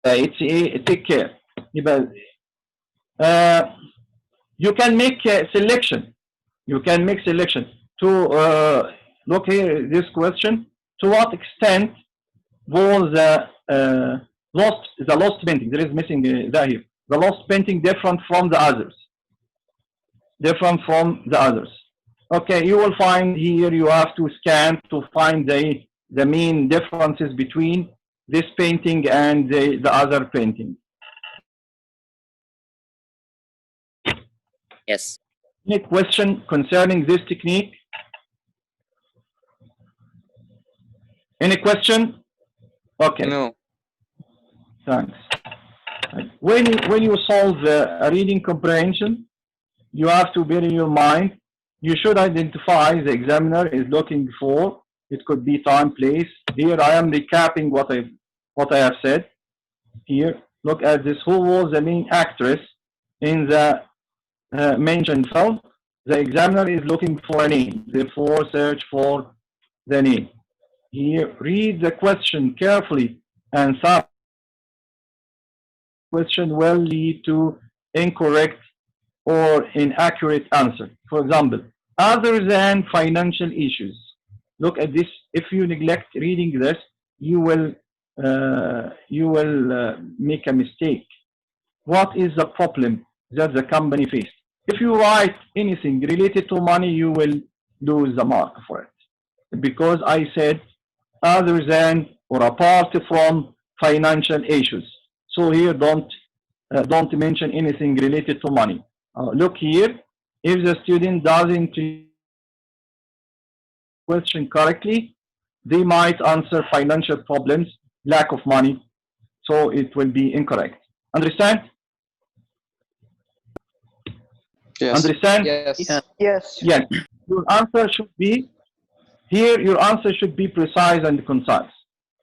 Take care. You can make a selection. You can make selection to look here this question. To what extent was the lost painting? There is missing that here. The lost painting different from the others. Different from the others. Okay, you will find here you have to scan to find the main differences between this painting and the other painting. Yes. Any question concerning this technique? Any question? Okay. No. Thanks. When you solve a reading comprehension, you have to bear in your mind, you should identify the examiner is looking for. It could be time, place. Here I am recapping what I have said. Here, look at this. Who was the main actress in the mentioned film? The examiner is looking for a name. Therefore, search for the name. Here, read the question carefully and some question will lead to incorrect or inaccurate answer. For example, other than financial issues. Look at this. If you neglect reading this, you will make a mistake. What is the problem that the company faced? If you write anything related to money, you will lose the mark for it. Because I said other than or apart from financial issues. So here don't mention anything related to money. Look here, if the student doesn't question correctly, they might answer financial problems, lack of money, so it will be incorrect. Understand? Yes. Understand? Yes. Yes. Yes. Your answer should be here. Your answer should be precise and concise.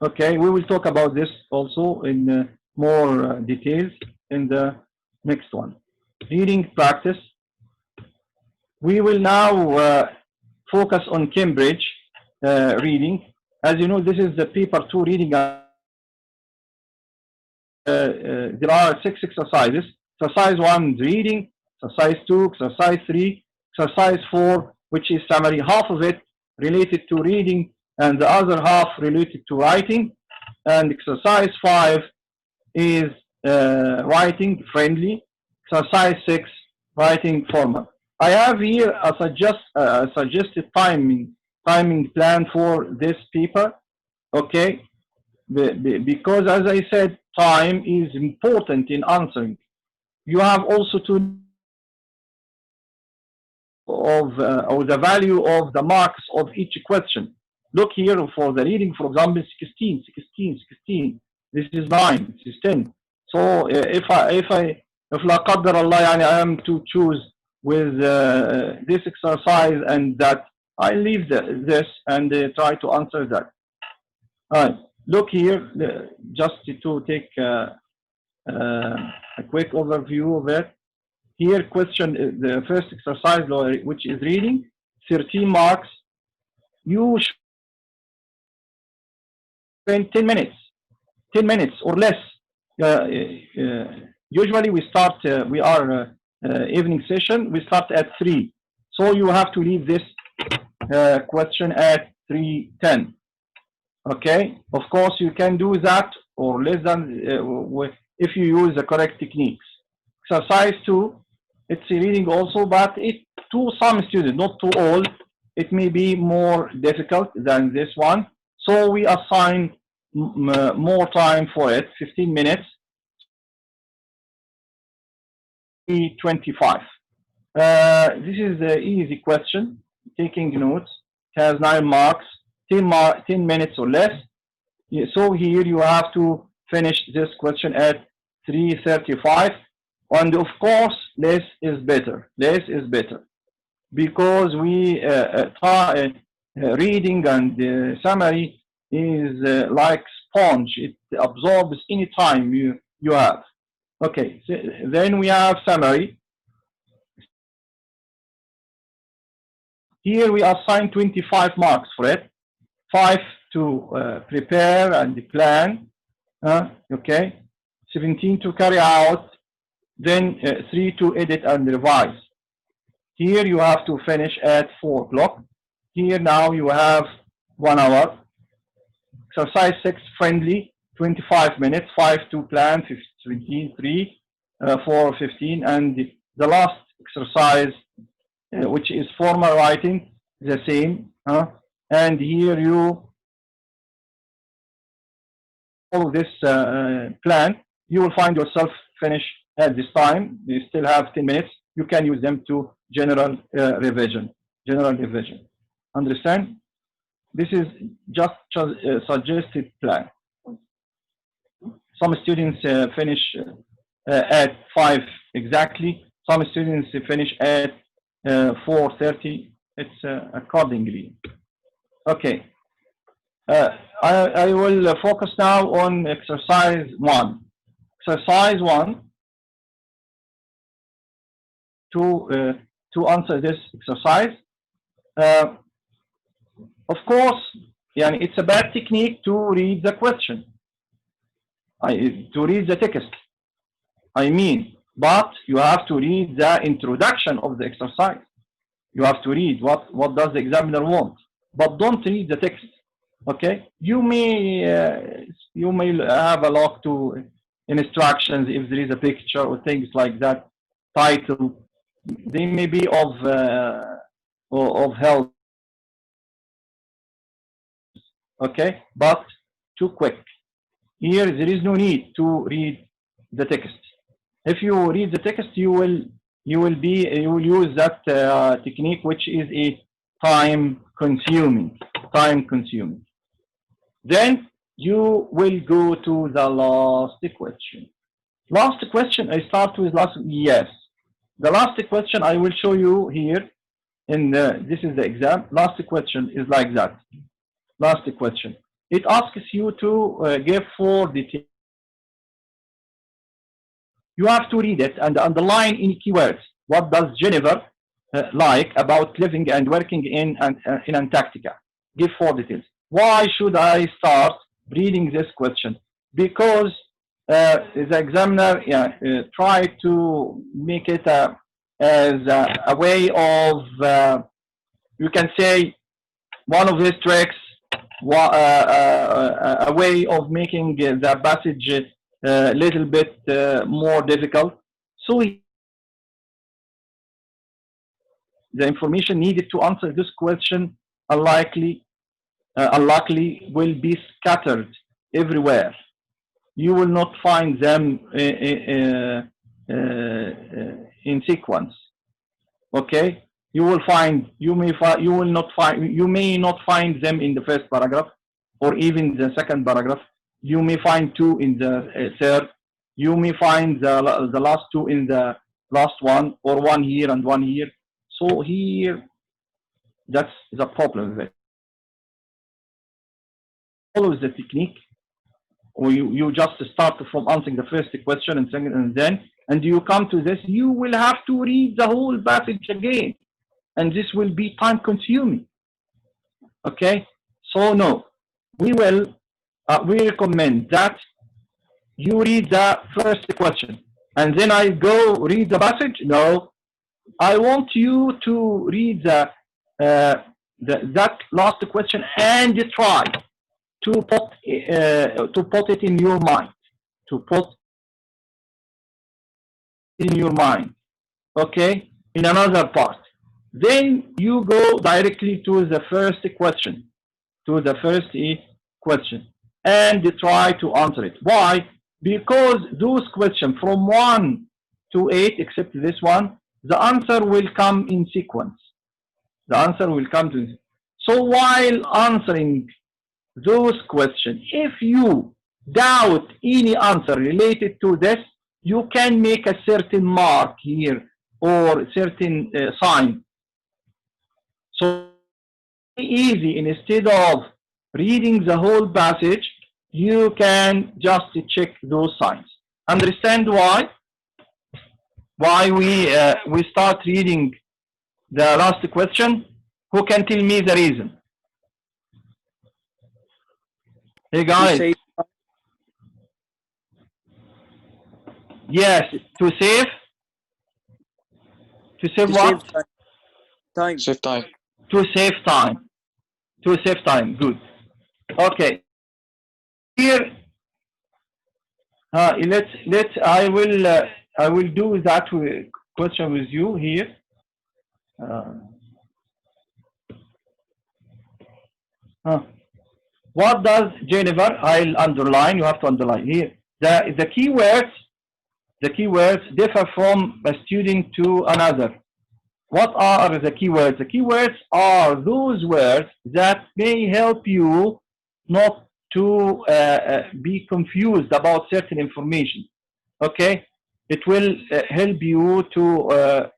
Okay. We will talk about this also in more details in the Next one, reading practice. We will now focus on Cambridge reading. As you know, this is the paper 2 reading. There are 6 exercises. Exercise 1 is reading, exercise 2, exercise 3, exercise 4, which is summary, half of it related to reading and the other half related to writing. And exercise 5 is writing friendly. Exercise 6, writing formal. I have here a suggested timing plan for this paper, okay? Because as I said, time is important in answering. You have also to or the value of the marks of each question. Look here for the reading, for example, 16. This is 9. This is 10. So if la qaddar Allah, I am to choose with this exercise and that, I leave this and try to answer that. All right. Look here, just to take a quick overview of it. Here, question, the first exercise, which is reading, 13 marks. You spend 10 minutes or less. Usually we start, we are evening session, we start at 3. So you have to leave this question at 3:10. Okay, of course you can do that or less than if you use the correct techniques. Exercise 2, it's reading also, but it to some students, not to all, it may be more difficult than this one. So we assign more time for it, 15 minutes, 25. This is the easy question, taking notes. It has 9 marks, 10 minutes or less. So here you have to finish this question at 3:35. And of course, less is better. Less is better. Because we reading and summary is like sponge. It absorbs any time you have. Okay, so then we have summary. Here we assign 25 marks for it. 5 to prepare and plan. Okay, 17 to carry out. Then 3 to edit and revise. Here you have to finish at 4 o'clock. Here now you have 1 hour. Exercise 6, friendly, 25 minutes. 5 to plan, 15, 3, 4, 15. And the last exercise, which is formal writing, the same. And here you follow this plan. You will find yourself finished at this time. You still have 10 minutes. You can use them to general revision. Understand? This is just a suggested plan. Some students finish at 5 exactly. Some students finish at 4:30. It's accordingly. Okay. I will focus now on exercise 1. Exercise 1. To answer this exercise, of course, it's a bad technique to read the question, to read the text. I mean, but you have to read the introduction of the exercise. You have to read what does the examiner want, but don't read the text. Okay, you may have a look to instructions if there is a picture or things like that. Title, they may be of help. Okay, but too quick. Here there is no need to read the text. If you read the text, you will use that technique, which is a time consuming. Then you will go to the last question. Last question, I start with last. Yes, the last question I will show you here. This is the exam. Last question is like that. Last question. It asks you to give 4 details you have to read it and underline in keywords. What does Jennifer like about living and working in Antarctica? Give 4 details. Why should I start reading this question? Because the examiner tried to make it as a way of, you can say, one of his tricks, a way of making the passage a little bit more difficult. So the information needed to answer this question unluckily will be scattered everywhere. You will not find them in sequence. Okay, you may not find them in the first paragraph or even the second paragraph. You may find 2 in the third. You may find the last 2 in the last one, or 1 here and 1 here. So here, that's the problem with it. Follows the technique, or you just start from answering the first question and second, and you come to this, you will have to read the whole passage again, and this will be time consuming. Okay, so no, we recommend that you read the first question and then I go read the passage. No, I want you to read that last question and try to put it in your mind, okay, in another part. Then you go directly to the first question, and try to answer it. Why? Because those questions from 1 to 8, except this one, the answer will come in sequence. So while answering those questions, if you doubt any answer related to this, you can make a certain mark here or a certain sign. So easy, instead of reading the whole passage, you can just check those signs. Understand why we start reading the last question? Who can tell me the reason? Hey guys. Yes, to save what? Time. Save time. To save time. Good. Okay. Here, I will do that question with you here. What does Jennifer? I'll underline. You have to underline here. The keywords differ from a student to another. What are the keywords? The keywords are those words that may help you not to be confused about certain information. Okay, it will help you to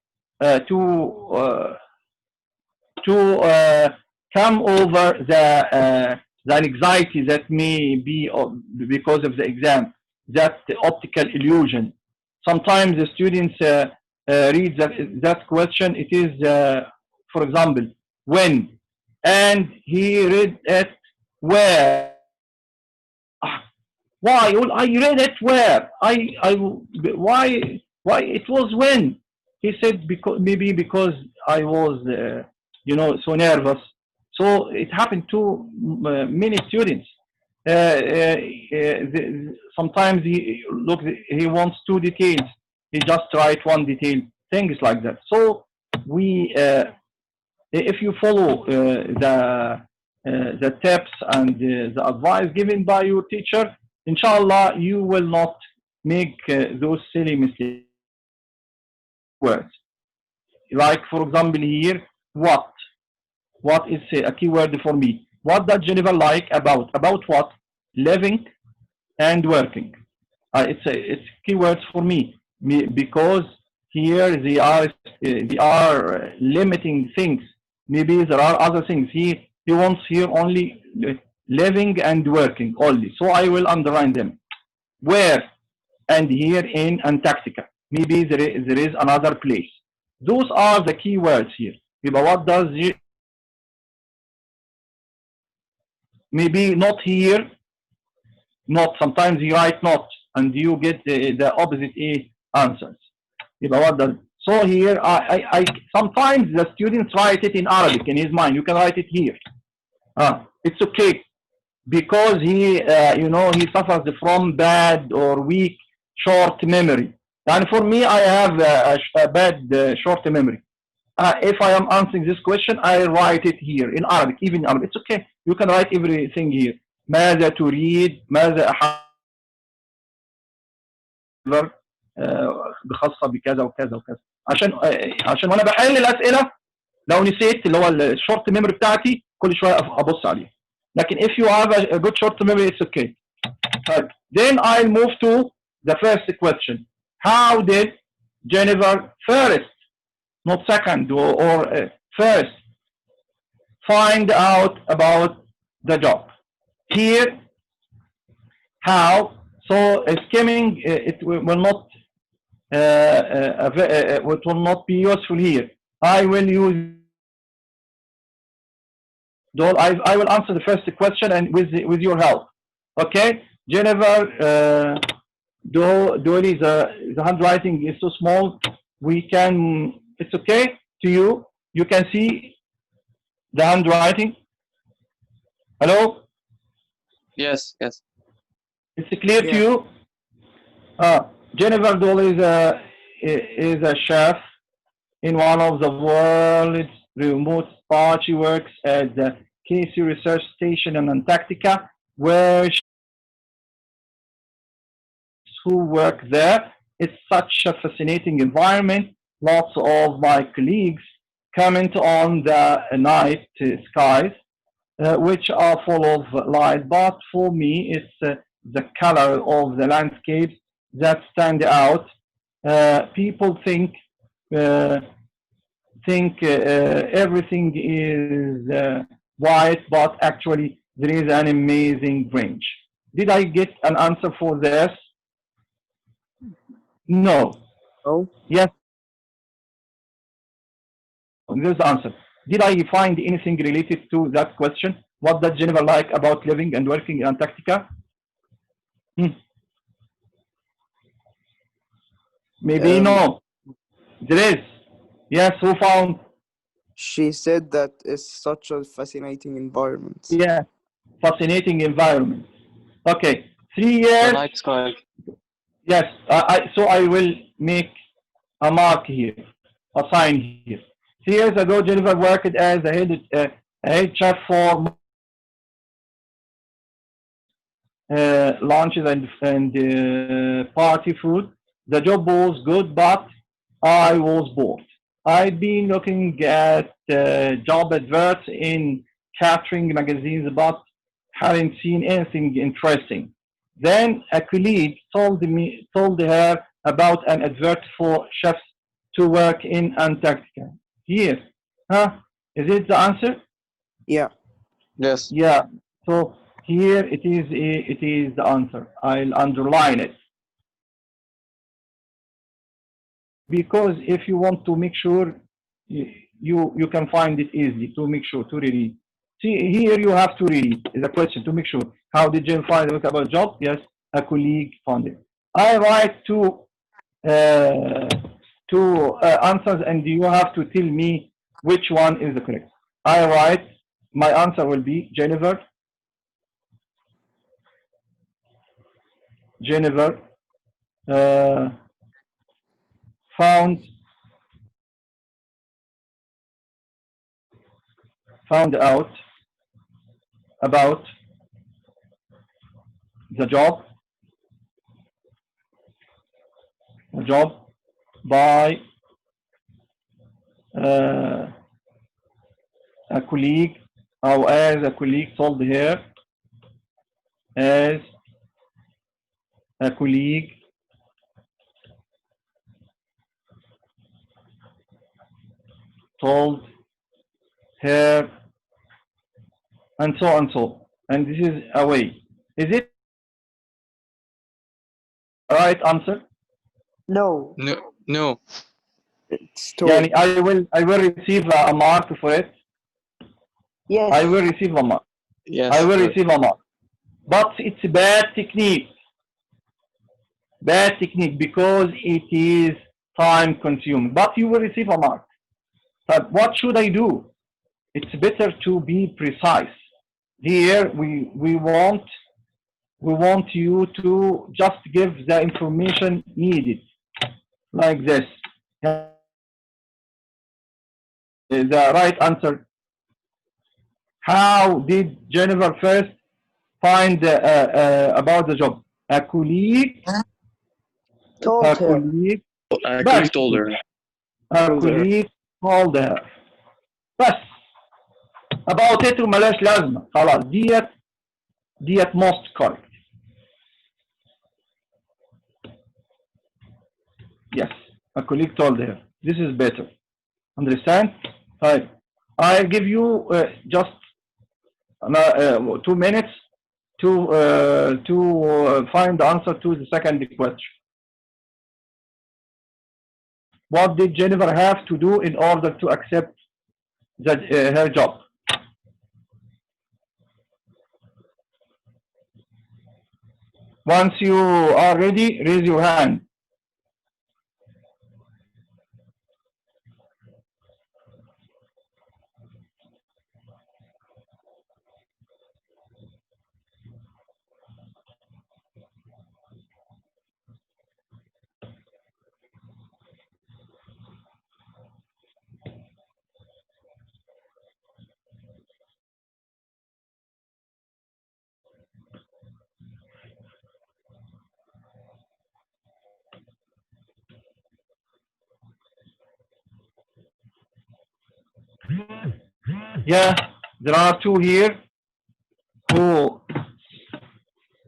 come over the anxiety that may be because of the exam, that optical illusion. Sometimes the students read that question. It is, for example, when, and he read it where. Why? Well, I read it where? Why it was when? He said maybe because I was so nervous. So it happened to many students. Sometimes he wants 2 details. He just write 1 detail. Things like that. So if you follow the tips and the advice given by your teacher, inshallah, you will not make those silly mistakes. Words. Like, for example, here, what? What is a keyword for me? What does Jennifer like about? About what? Living and working. It's keywords for me because here they are limiting things. Maybe there are other things. He wants here only living and working only. So I will underline them. Where? and here in Antarctica. Maybe there is another place. Those are the key words here. What does maybe not here, not. Sometimes you write not, and you get the opposite answers. What does? So here, I sometimes the students write it in Arabic in his mind. You can write it here. It's okay, because he, he suffers from bad or weak short memory. And for me, I have a bad short memory. If I am answering this question, I write it here in Arabic, even in Arabic. It's okay. You can write everything here. ماذا تريد؟ ماذا بخاصة بكذا وكذا وكذا. عشان وانا بحل الأسئلة لو نسيت اللي هو الشورت ميموري بتاعتي كل شوية أبص عليه. لكن if you have a good short memory, it's okay. Then I'll move to the first question. How did Jennifer first, not second or first, find out about the job? Here, how? So skimming it will not be useful here. I will use. I will answer the first question and with your help. Okay, Jennifer. Dolly, the handwriting is so small. We can. It's okay to you. You can see the handwriting. Hello. Yes, yes. It's clear to you. Jennifer Dolly is a chef in one of the world's remote spots. She works at the Casey Research Station in Antarctica, where who work there. It's such a fascinating environment. Lots of my colleagues comment on the night skies, which are full of light. But for me, it's the color of the landscapes that stand out. People think everything is white, but actually there is an amazing range. Did I get an answer for this? No. Oh. Yes. There's the answer. Did I find anything related to that question? What does Jennifer like about living and working in Antarctica? Maybe no. There is. Yes, who found? She said that it's such a fascinating environment. Yeah, fascinating environment. Okay, 3 years. The night sky. Yes, so I will make a mark here, a sign here. 3 years ago, Jennifer worked as a head chef for lunches and party food. The job was good, but I was bored. I'd been looking at job adverts in catering magazines, but hadn't seen anything interesting. Then a colleague told her about an advert for chefs to work in Antarctica. Here, is it the answer? Yeah. Yes. Yeah. So here it is the answer. I'll underline it. Because if you want to make sure you can find it easily to make sure to read. See, here you have to read the question to make sure. How did Jen find out about a job? Yes, a colleague found it. I write two answers, and you have to tell me which one is the correct. I write, my answer will be Jennifer found out about the job by a colleague, or as a colleague told her, as a colleague told her, and so and so. And this is a way. Is it right answer? No. No. It's two. Yani I will receive a mark for it. Yes. I will receive a mark. Yes. I will receive a mark. But it's a bad technique. Bad technique because it is time consuming. But you will receive a mark. But what should I do? It's better to be precise. Here we want you to just give the information needed, like this. The right answer. How did Jennifer first find about the job? A colleague. Told A her. colleague. I colleague told her. A colleague told her. بس about it وملاش لازمة. خلاص ديت most correct. Yes, a colleague told her. This is better. Understand? Right. I'll give you just 2 minutes to find the answer to the second question. What did Jennifer have to do in order to accept her job? Once you are ready, raise your hand. Yeah, there are two here who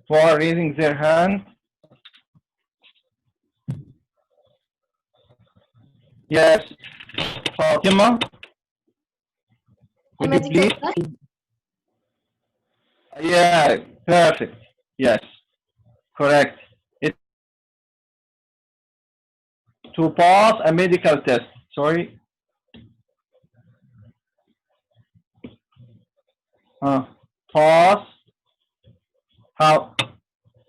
are raising their hand. Yes, Fatima. Would you please? Yeah, perfect. Yes, correct. It's to pass a medical test. Sorry. Pass how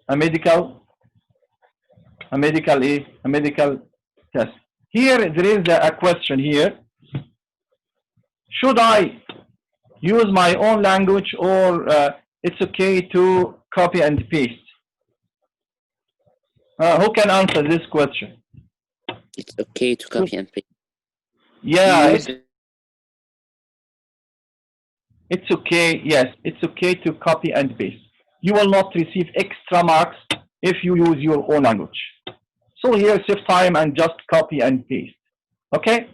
a medical test. Here there is a question here. Should I use my own language or it's okay to copy and paste? Who can answer this question? It's okay to copy and paste. Yeah, it's okay. Yes, it's okay to copy and paste. You will not receive extra marks if you use your own language. So here, save time and just copy and paste. Okay?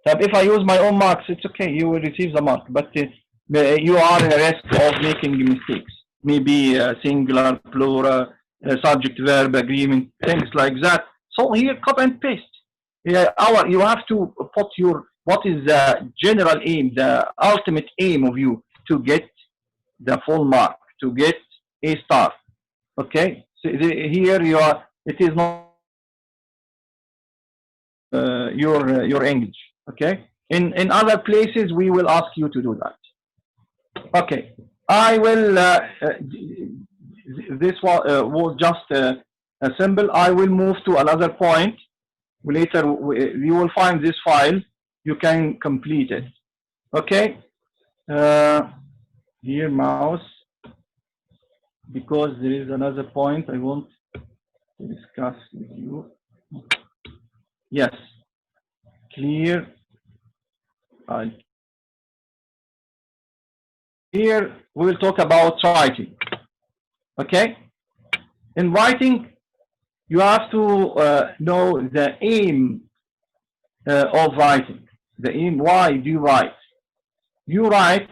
So if I use my own marks, it's okay. You will receive the mark, but you are in a risk of making mistakes. Maybe singular, plural, subject, verb, agreement, things like that. So here, copy and paste. You have to put what is the general aim, the ultimate aim of you to get the full mark, to get a star. Okay, so here you are. It is not your English. Okay, in other places we will ask you to do that. Okay, I will. This was just a symbol. I will move to another point. Later you will find this file. You can complete it. Okay. Here mouse, because there is another point I want to discuss with you. Yes. Clear. Here we will talk about writing. Okay. In writing, you have to know the aim of writing. The aim, why do you write? You write,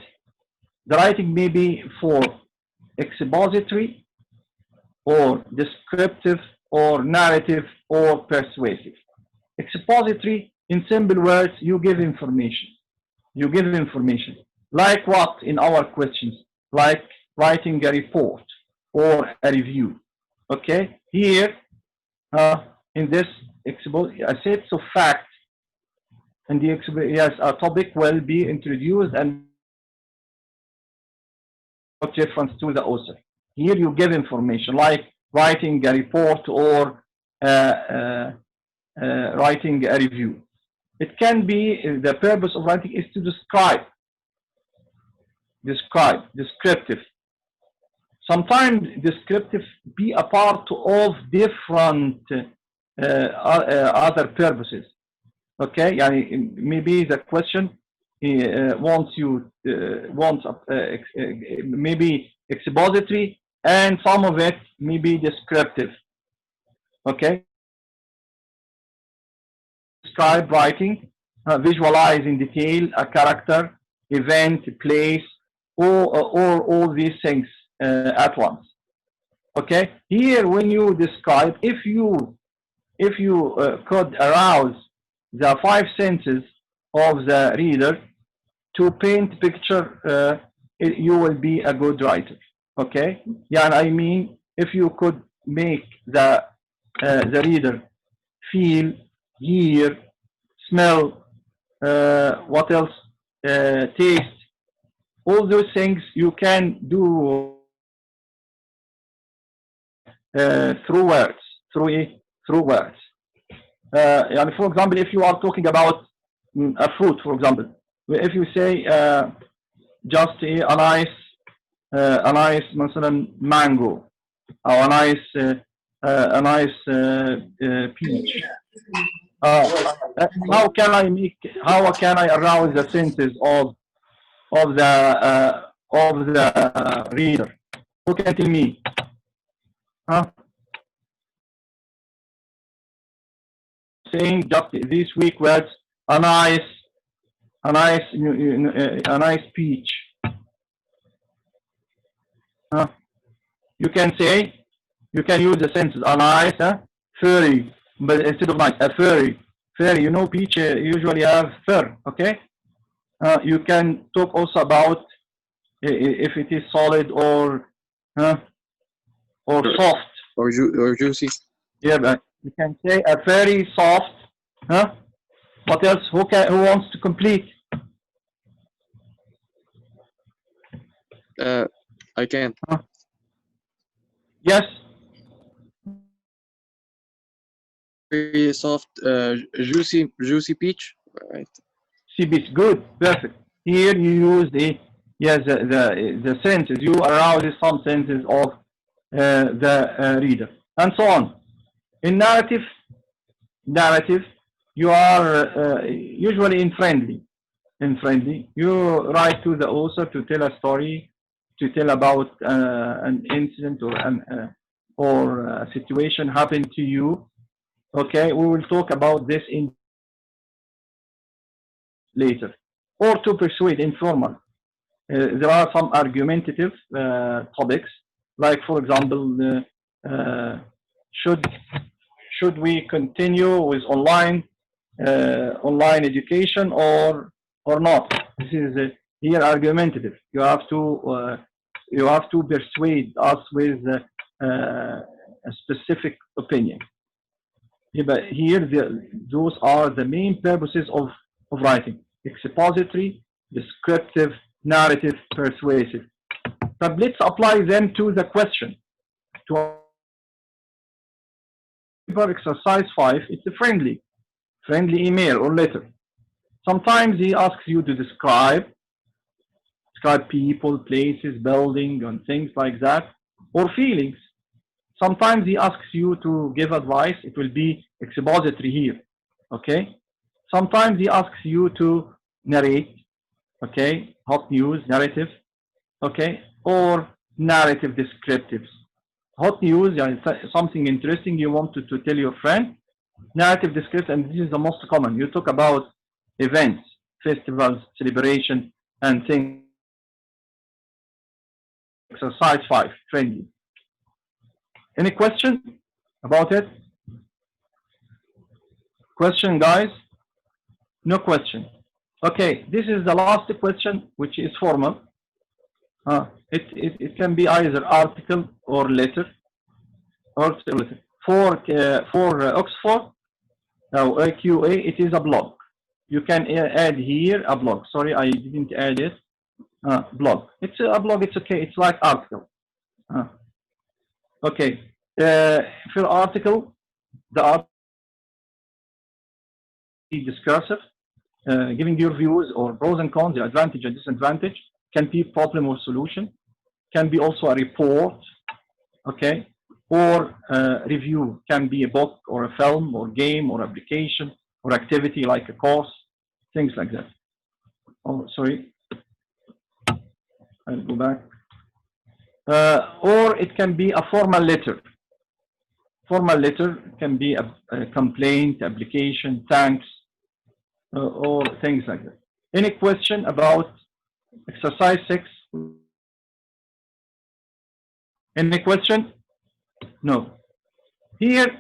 the writing may be for expository or descriptive or narrative or persuasive. Expository, in simple words, you give information. You give information. Like what in our questions? Like writing a report or a review. Okay? Here, in this a set of facts, and the yes, a topic will be introduced and reference to the author. Here you give information like writing a report or writing a review. It can be, the purpose of writing is to descriptive. Sometimes descriptive be a part of different other purposes. Okay, maybe the question wants maybe expository, and some of it may be descriptive. Okay, describe writing, visualize in detail a character, event, place, or all these things at once. Okay, here when you describe, if you could arouse the 5 senses of the reader to paint picture, you will be a good writer. Okay, yeah, I mean, if you could make the reader feel, hear, smell, what else, taste, all those things you can do through words, through words. For example, if you are talking about a fruit, for example, if you say just a nice مثلا mango, or a nice peach, how can I arouse the senses of the reader? Who can tell me? Saying just these weak words, a nice peach. You can use the senses a nice, furry, but instead of nice, a furry. You know, peach usually have fur. Okay. You can talk also about if it is solid or soft or juicy. Yeah, but you can say a very soft. What else? Who wants to complete? I can. Yes. Very soft, juicy peach. Right. See, peach. Good. Perfect. Here you use the senses. You arouse some senses of the reader, and so on. In narrative, you are usually in friendly. You write to the author to tell a story, to tell about an incident or a situation happened to you. Okay, we will talk about this in later. Or to persuade, informal. There are some argumentative topics, like for example, should we continue with online education or not? This is here argumentative. You have to persuade us with a specific opinion. Yeah, but here those are the main purposes of writing: expository, descriptive, narrative, persuasive. But let's apply them to the question. To exercise 5, it's a friendly email or letter. Sometimes he asks you to describe people, places, building, and things like that, or feelings. Sometimes he asks you to give advice. It will be expository here. Okay. Sometimes he asks you to narrate. Okay. Hot news, narrative. Okay. Or narrative descriptives. Hot news, something interesting you want to tell your friend. Narrative descriptive, and this is the most common. You talk about events, festivals, celebration, and things. Exercise 5, friendly. Any question about it? Question, guys? No question. Okay, this is the last question, which is formal. It can be either article or letter. for Oxford AQA, it is a blog. You can add here a blog. Sorry, I didn't add it. Blog. It's a blog. It's okay. It's like article. Okay. For article, the article is discursive, giving your views or pros and cons, the advantage and disadvantage, can be problem or solution, can be also a report, okay, or review, can be a book or a film or game or application or activity like a course, things like that. Oh, sorry. I'll go back. Or it can be a formal letter. Formal letter can be a complaint, application, thanks, or things like that. Any question about exercise 6? Any question? No. Here,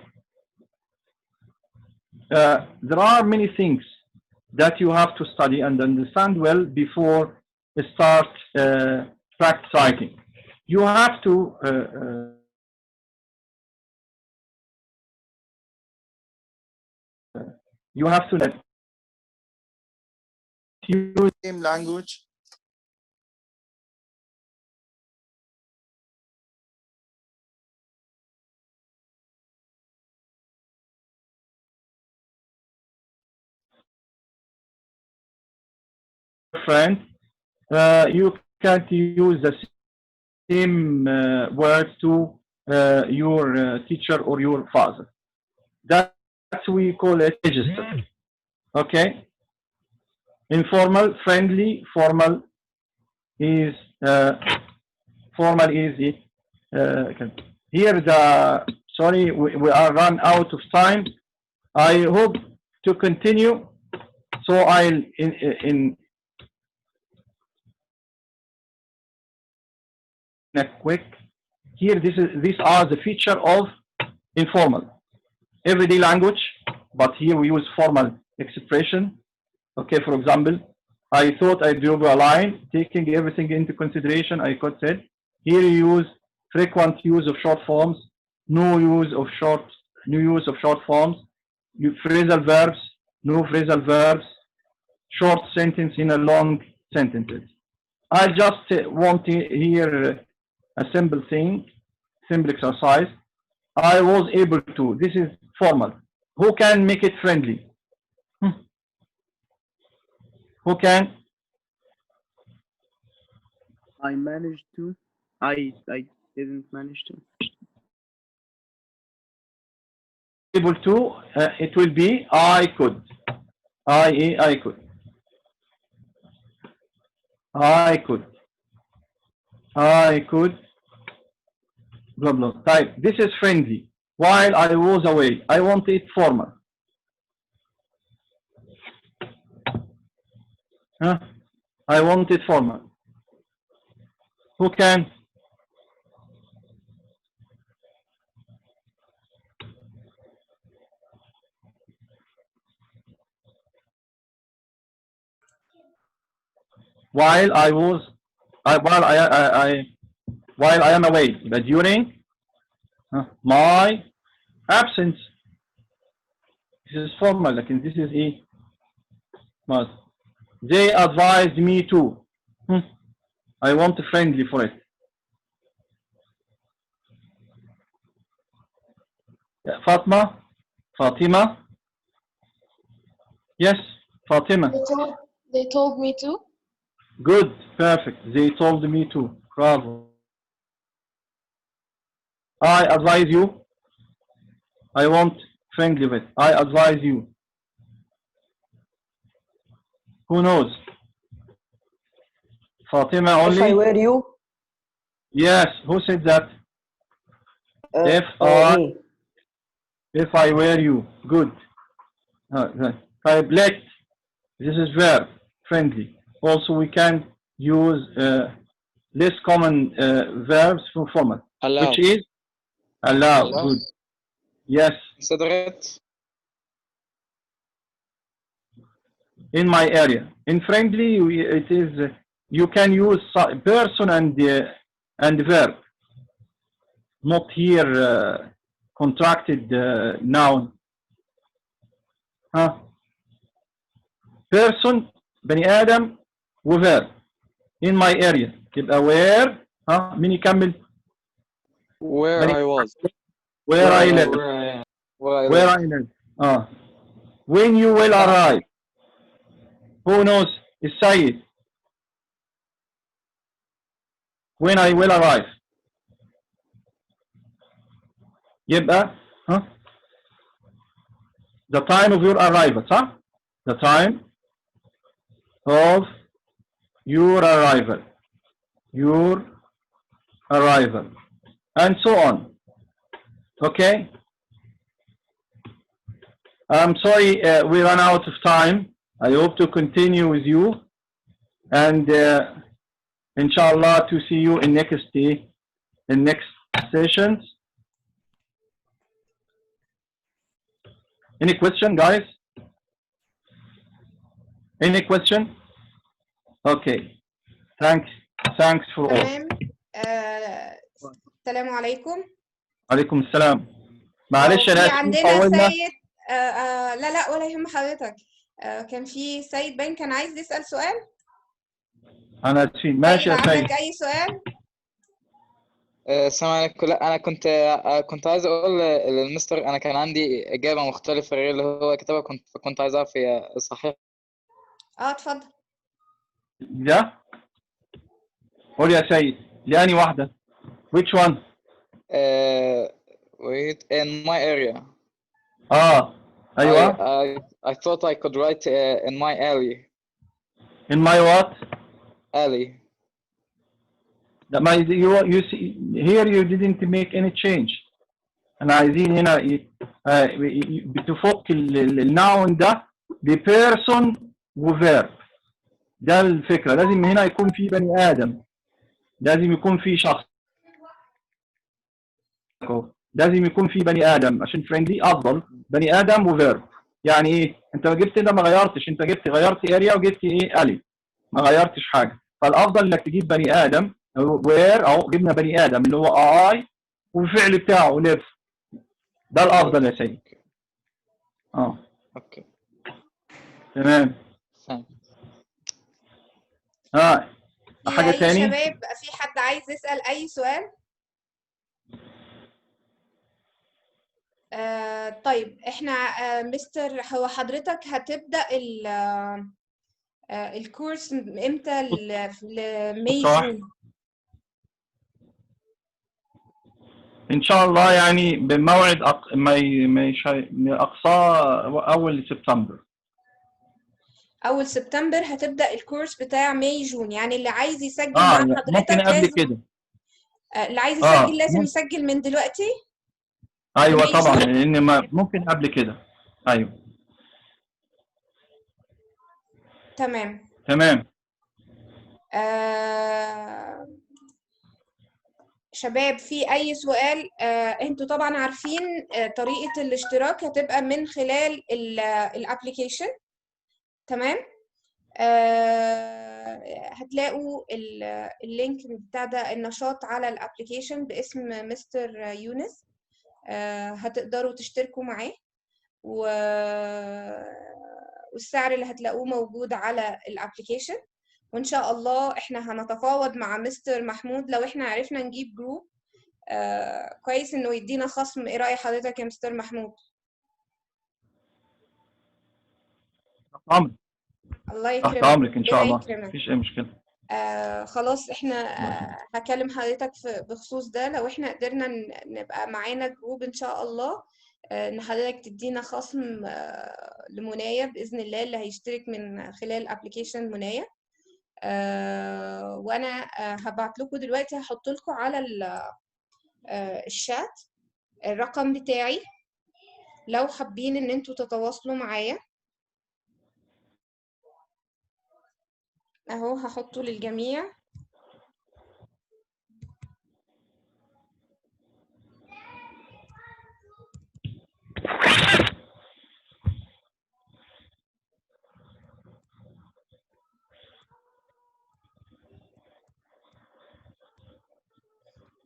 there are many things that you have to study and understand well before you start practice writing. You have to use the same language. Friend, you can't use the same words to your teacher or your father. That's we call it register. Okay. Informal, friendly, formal is here. The sorry, we are run out of time. I hope to continue. So I'll in a quick here. These are the feature of informal, everyday language, but here we use formal expression. Okay, for example, I thought I drew a line, taking everything into consideration. I could say here you use frequent use of short forms, no use of short forms, phrasal verbs, no phrasal verbs, short sentence in a long sentences. I just want to hear a simple thing, simple exercise. I was able to. This is formal. Who can make it friendly? Who can? I managed to. I didn't manage to. Able to. It will be I could. I could. I could. I could. Blah blah. Type. This is friendly. While I was away, I want it formal. I want it formal. Who can? While I am away, but during my absence. This is formal, like this is a must. They advised me to. I want a friendly for it. Fatima. Yes, Fatima. They told me to. Good, perfect. They told me to. Bravo. I advise you. I want friendly with. I advise you. Who knows? Fatima only. If I were you. Yes. Who said that? If I were you. Good. Let. This is verb. Friendly. Also, we can use less common verbs from formal, allow. Which is allow. Good. Yes. Considerate. In my area. In friendly, it is you can use person and verb. Not here contracted noun. ها person بني آدم وverb in my area يبقى where ها مين يكمل؟ Where I was. where I live. Where I live. When you will arrive. Who knows? السيد. When I will arrive. يبقى ها the time of your arrival صح؟ The time of your arrival. Your arrival. And so on. Okay? I'm sorry we ran out of time. I hope to continue with you. And inshallah to see you in next sessions. Any question, guys? Any question? Okay. Thanks for all. تمام. السلام عليكم. عليكم السلام. معلش في انا عندنا طولنا. سيد لا ولا يهم حضرتك. كان في سيد باين كان عايز يسأل سؤال. انا اسفين. ماشي يا سيد. عندك اي سؤال؟ السلام عليكم. لا انا كنت عايز اقول للمستر انا كان عندي اجابه مختلفه غير اللي هو كتبها، كنت عايز اعرف هي صحيح. اتفضل. ده قول يا سيد لأني واحدة. Which one? Wait, in my area. أيوة. I thought I could write in my alley. In my what? Alley. You see here you didn't make any change. أنا عايزين هنا بتفك الناون ده بperson وverb. ده الفكرة. لازم هنا يكون في بني آدم. لازم يكون في شخص. لازم يكون في بني آدم عشان فريندلي أفضل. بني آدم وفيرب. يعني إيه؟ أنت جبت ده ما غيرتش. أنت غيرت اريا وجبت إيه؟ ألي. ما غيرتش حاجة. فالأفضل إنك تجيب بني آدم وير أو جبنا بني آدم اللي هو I والفعل بتاعه live. ده الأفضل يا سيدي. اوكي. تمام. حاجة في تاني؟ شباب في حد عايز يسأل أي سؤال؟ طيب احنا مستر هو حضرتك هتبدأ الكورس امتى لمي جون؟ إن شاء الله يعني بموعد أقصاه أول سبتمبر. أول سبتمبر هتبدأ الكورس بتاع مي جون، يعني اللي عايز يسجل مع حضرتك ممكن قبل لازم كده. اللي عايز يسجل لازم يسجل من دلوقتي. ايوه طبعا لان ما ممكن قبل كده. ايوه تمام. شباب في اي سؤال؟ انتوا طبعا عارفين طريقة الاشتراك هتبقى من خلال الابليكيشن. تمام. هتلاقوا اللينك بتاع ده النشاط على الابليكيشن باسم مستر يونس. هتقدروا تشتركوا معاه والسعر اللي هتلاقوه موجود على الابليكيشن. وان شاء الله احنا هنتفاوض مع مستر محمود لو احنا عرفنا نجيب جروب كويس انه يدينا خصم. ايه رأي حضرتك يا مستر محمود؟ الله يكرمك. تحت امرك ان شاء الله. مفيش اي مشكله. خلاص احنا هكلم حضرتك بخصوص ده. لو احنا قدرنا نبقى معانا جروب ان شاء الله ان حضرتك تدينا خصم لمنايا باذن الله اللي هيشترك من خلال ابلكيشن منايا. وانا هبعت لكم دلوقتي، هحط لكم على الشات الرقم بتاعي لو حابين ان انتوا تتواصلوا معايا. اهو هحطه للجميع.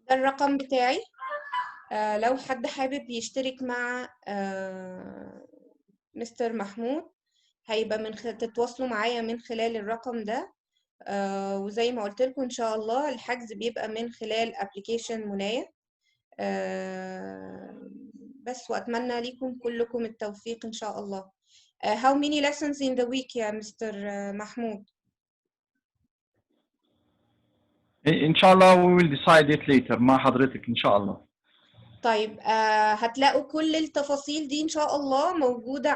ده الرقم بتاعي لو حد حابب يشترك مع مستر محمود هيبقى تتواصلوا معايا من خلال الرقم ده. وزي ما قلت لكم ان شاء الله الحجز بيبقى من خلال ابلكيشن مناية. بس واتمنى ليكم كلكم التوفيق ان شاء الله. How many lessons in the week يا مستر محمود؟ ان شاء الله we will decide it later مع حضرتك ان شاء الله. طيب هتلاقوا كل التفاصيل دي ان شاء الله موجودة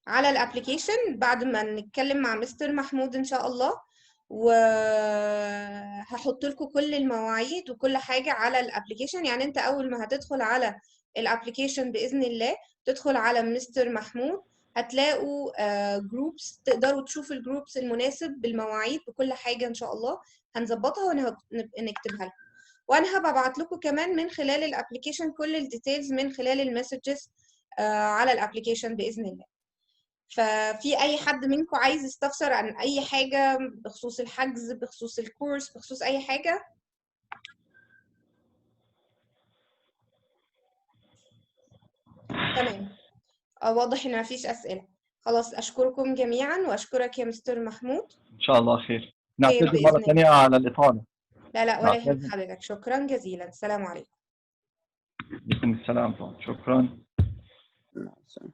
على الابلكيشن بعد ما نتكلم مع مستر محمود ان شاء الله، وهحط لكم كل المواعيد وكل حاجة على الابلكيشن. يعني انت اول ما هتدخل على الابلكيشن بإذن الله تدخل على مستر محمود هتلاقوا جروبس، تقدروا تشوفوا الجروبس المناسب بالمواعيد بكل حاجة ان شاء الله هنظبطها ونكتبها لكم. وانا هبقى ابعت لكم كمان من خلال الابلكيشن كل الديتيلز من خلال المسجز على الابلكيشن باذن الله. ففي اي حد منكم عايز يستفسر عن اي حاجه بخصوص الحجز، بخصوص الكورس، بخصوص اي حاجه؟ تمام. واضح ان مفيش اسئله. خلاص اشكركم جميعا واشكرك يا مستر محمود. ان شاء الله خير. خير نعتذر بإذن مره الله. ثانيه على الاطاله. لا ولا يهمك نعتذر. حضرتك. شكرا جزيلا. السلام عليكم. بسم السلام. شكرا. مع السلامة.